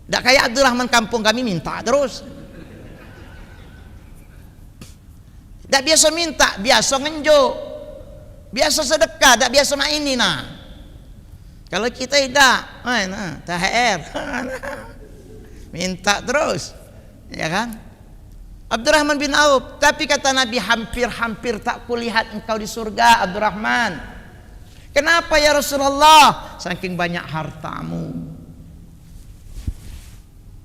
tidak kayak Abdurrahman kampung kami minta terus. Tidak biasa minta, biasa ngenjuk, biasa sedekah, tidak biasa main ini nah. Kalau kita tidak, THR, minta terus, ya kan? Abdurrahman bin Auf, tapi kata Nabi hampir tak kulihat engkau di surga Abdurrahman. Kenapa ya Rasulullah? Saking banyak hartamu.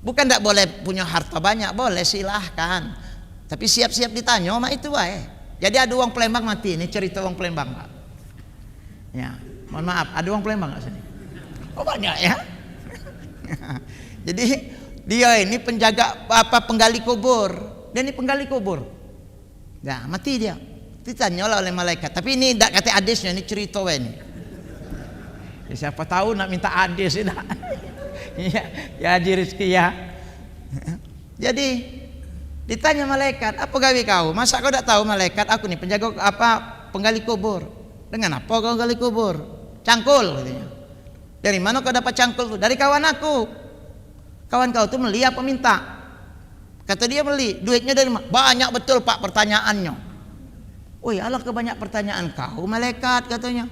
Bukan tidak boleh punya harta banyak, boleh silahkan. Tapi siap-siap ditanya, mak itu wae. Jadi ada uang Palembang mati, ini cerita uang Palembang Pak. Ya, mohon maaf, ada uang Palembang nggak sini? Oh banyak ya. Jadi dia ini penjaga penggali kubur. Dia ini penggali kubur. Nah, mati dia. Ditanya oleh malaikat. Tapi ini tidak kata hadisnya, ini cerita ini. Ya, siapa tahu nak minta hadis tidak. Ya haji rezeki ya. Jadi ditanya malaikat, apa gawe kau? Masa kau tidak tahu malaikat? Aku nih penjaga penggali kubur. Dengan apa kau gali kubur? Cangkul katanya. Dari mana kau dapat cangkul? Dari kawan aku. Kawan kau tuh beli apa minta? Kata dia beli. Duitnya dari mana? Banyak betul Pak pertanyaannya. Woi, Allah kebanyak pertanyaan kau malaikat katanya.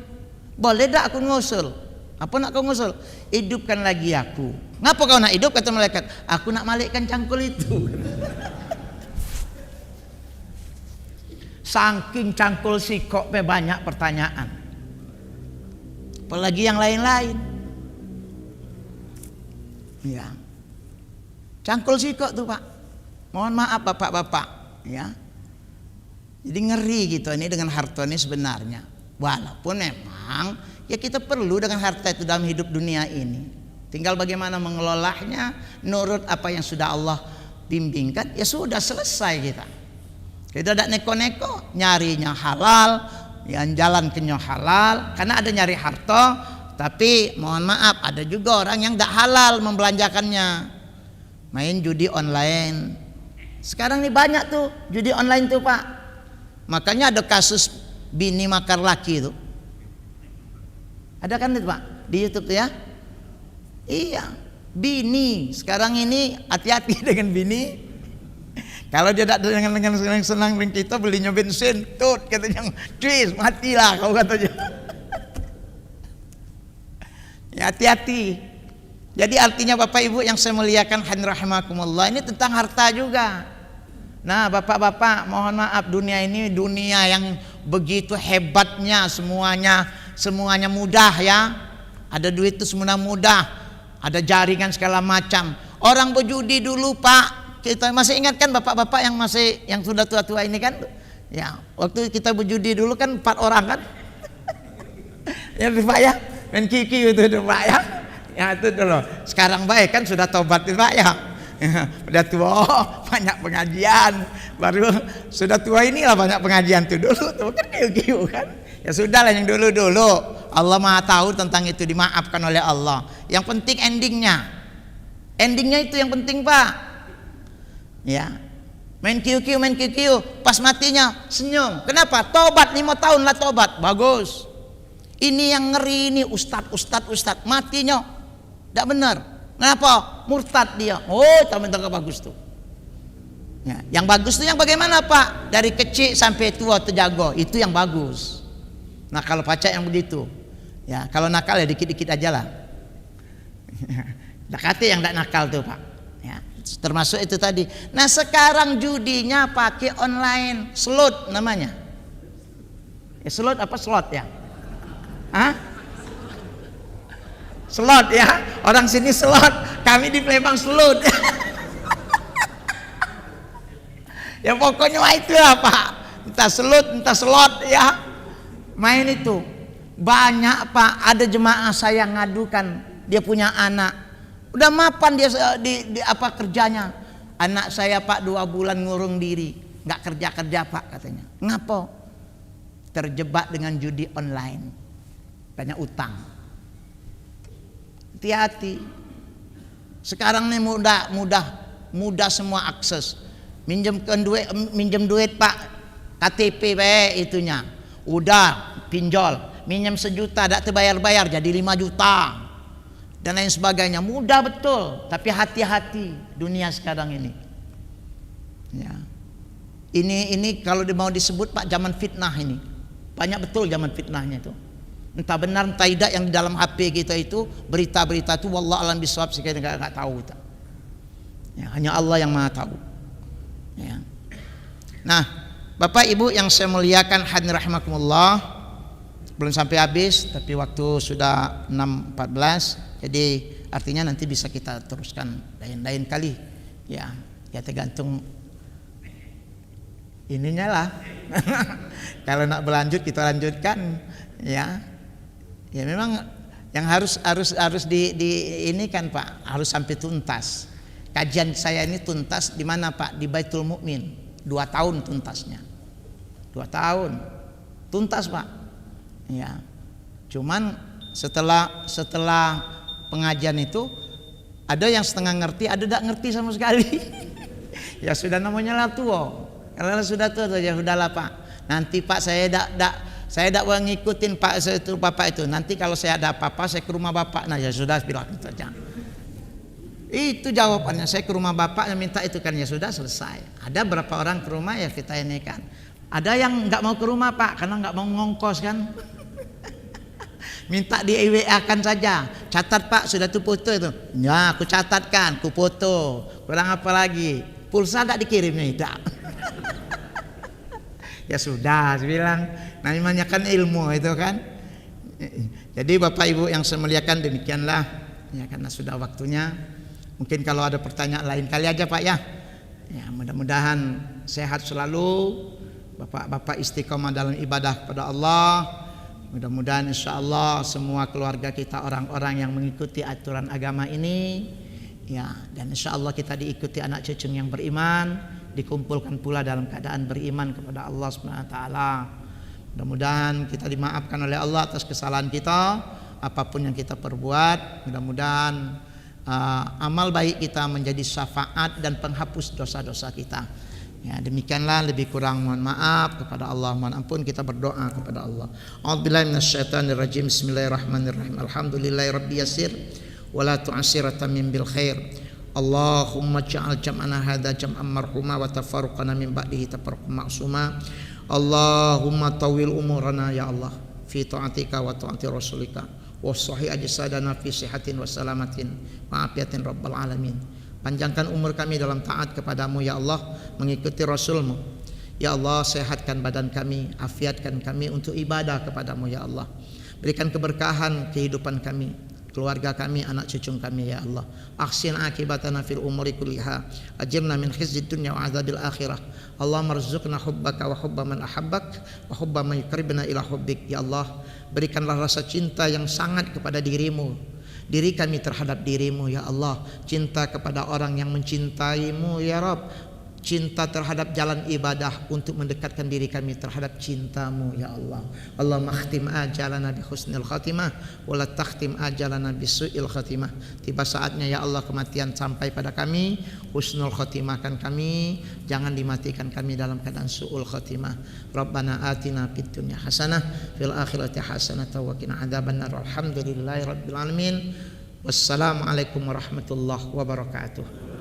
Boleh tak aku ngusul? Apa nak kau ngusul? Hidupkan lagi aku. Ngapa kau nak hidup? Kata malaikat. Aku nak malikkan cangkul itu. Saking cangkul sikok banyak pertanyaan. Apalagi yang lain-lain. Ya. Cangkul sikok tuh Pak. Mohon maaf bapak-bapak. Ya. Jadi ngeri gitu ini dengan harta ini sebenarnya. Walaupun memang ya kita perlu dengan harta itu dalam hidup dunia ini. Tinggal bagaimana mengelolanya nurut apa yang sudah Allah bimbingkan. Ya sudah selesai kita. Kita tidak neko-neko, nyarinya halal, yang jalan kenyang halal. Karena ada nyari harta, tapi mohon maaf ada juga orang yang tidak halal membelanjakannya. Main judi online. Sekarang ini banyak tuh judi online tuh Pak. Makanya ada kasus bini makar laki itu. Ada kan itu Pak di YouTube tuh ya? Iya, bini. Sekarang ini hati-hati dengan bini. Kalau dia tidak dengan senang dengan kita belinya bensin, tut katanya, cuy matilah kau katanya. Ya hati-hati. Jadi artinya Bapak Ibu yang saya muliakan rahimakumullah, ini tentang harta juga. Nah bapak-bapak mohon maaf, dunia ini dunia yang begitu hebatnya, semuanya mudah ya. Ada duit itu semuanya mudah, ada jaringan segala macam. Orang berjudi dulu Pak, kita masih ingat kan bapak-bapak yang sudah tua-tua ini kan? Ya waktu kita berjudi dulu kan 4 orang kan? Ya Pak ya, main kiki itu Pak ya. Ya itu dulu. Sekarang baik kan sudah tobat Pak ya. Udah tua banyak pengajian, baru sudah tua inilah banyak pengajian tuh dulu tuh kan kiu kan. Ya sudahlah yang dulu Allah Maha tahu tentang itu, dimaafkan oleh Allah. Yang penting endingnya itu yang penting Pak. Ya main kiu pas matinya senyum. Kenapa? Tobat 5 tahun lah tobat, bagus. Ini yang ngeri ini ustad matinya tidak benar. Kenapa? Murtad dia. Oh, teman-teman bagus tuh. Ya, yang bagus tuh yang bagaimana Pak? Dari kecil sampai tua terjaga, itu yang bagus. Nah kalau pacak yang begitu, ya kalau nakal ya dikit-dikit aja lah. Dakati yang tidak nakal tuh Pak. Ya, termasuk itu tadi. Nah sekarang judinya pakai online, slot namanya. Ya, slot apa slot ya? Hah? Slot ya, orang sini slot, kami di Palembang slot. Ya pokoknya itu lah Pak, entah slot ya, main itu banyak Pak. Ada jemaah saya ngadukan, dia punya anak, udah mapan dia di apa kerjanya. Anak saya Pak 2 bulan ngurung diri, nggak kerja Pak katanya. Ngapa? Terjebak dengan judi online, banyak utang. Hati-hati. Sekarang ini mudah semua akses. Minjem duit Pak, KTP itunya. Udah pinjol, minjem 1 juta tidak terbayar jadi 5 juta. Dan lain sebagainya. Mudah betul, tapi hati-hati dunia sekarang ini. Ya. Ini kalau mau disebut Pak zaman fitnah ini. Banyak betul zaman fitnahnya itu. Entah benar entah tidak yang di dalam HP kita itu berita-berita itu wallah alam bisawab, kita nggak tahu. Ya, hanya Allah yang Maha tahu. Ya. Nah, Bapak Ibu yang saya muliakan hadirin rahimakumullah, belum sampai habis tapi waktu sudah 6.14, jadi artinya nanti bisa kita teruskan lain-lain kali. Ya tergantung ininya lah. Kalau nak berlanjut kita lanjutkan ya. Ya memang Yang harus di ini kan Pak, harus sampai tuntas. Kajian saya ini tuntas di mana Pak? Di Baitul Mukmin. 2 tahun tuntasnya. 2 tahun. Tuntas Pak. Ya. Cuman setelah pengajian itu ada yang setengah ngerti, ada tidak ngerti sama sekali. Ya sudah, namanya lah tua. Kalau sudah tua ya sudahlah Pak. Nanti Pak saya tidak mau ngikutin Pak itu Bapak itu. Nanti kalau saya ada apa-apa saya ke rumah Bapak. Nah ya sudah, bilang itu aja. Itu jawabannya, saya ke rumah Bapak yang minta itu kan, ya sudah selesai. Ada berapa orang ke rumah ya kita ini kan. Ada yang nggak mau ke rumah Pak karena nggak mau ngongkos kan. Minta di WA kan saja. Catat Pak, sudah tuh foto itu. Ya aku catatkan, aku foto. Kurang apa lagi? Pulsa tidak dikirimnya tidak. Ya sudah, saya bilang, namanya kan ilmu itu kan. Jadi Bapak Ibu yang saya muliakan, demikianlah ya, karena sudah waktunya. Mungkin kalau ada pertanyaan lain kali aja Pak ya. Ya mudah-mudahan sehat selalu, Bapak-bapak istiqomah dalam ibadah kepada Allah. Mudah-mudahan insya Allah semua keluarga kita orang-orang yang mengikuti aturan agama ini ya, dan insya Allah kita diikuti anak cucu yang beriman, dikumpulkan pula dalam keadaan beriman kepada Allah Subhanahu wa taala. Mudah-mudahan kita dimaafkan oleh Allah atas kesalahan kita, apapun yang kita perbuat. Mudah-mudahan amal baik kita menjadi syafaat dan penghapus dosa-dosa kita. Ya, demikianlah, lebih kurang mohon maaf kepada Allah, mohon ampun, kita berdoa kepada Allah. A'udzubillahi minasyaitonirrajim. Bismillahirrahmanirrahim. Alhamdulillahirabbil yasir wala tu'assirata min bil khair. Allahumma ja'al jam'ana hadza jam'an marhuma wa tafarruqana min ba'dihi tafarruqan ma'suma. Allahumma tawil umurana ya Allah fi ta'atika wa ta'ati rasulika wa sahih ajsadana fi sihatin wa salamatin wa afiatin rabbal alamin. Panjangkan umur kami dalam taat kepadamu ya Allah, mengikuti Rasulmu. Ya Allah, sehatkan badan kami, afiatkan kami untuk ibadah kepadamu ya Allah. Berikan keberkahan kehidupan kami, keluarga kami, anak cucu kami ya Allah. Ahsin akibatana fil umuri kulliha, ajirna min khizyid dunya wa adzabil akhirah. Allahumma rzuqna hubbaka wa hubba man ahabbak wa hubba man yuqribna ila hubbik. Ya Allah, berikanlah rasa cinta yang sangat kepada dirimu, diri kami terhadap dirimu ya Allah, cinta kepada orang yang mencintaimu ya Rabb, cinta terhadap jalan ibadah untuk mendekatkan diri kami terhadap cintamu ya Allah. Allahumma khtim ajalana bi husnil khatimah wa la takhtim ajalana bi su'il khatimah. Tiba saatnya ya Allah kematian sampai pada kami, husnul khatimahkan kami, jangan dimatikan kami dalam keadaan su'ul khatimah. Rabbana atina fid dunya hasanah fil akhirati hasanah wa qina adzabannar. Alhamdulillahirabbil alamin. Wassalamualaikum warahmatullahi wabarakatuh.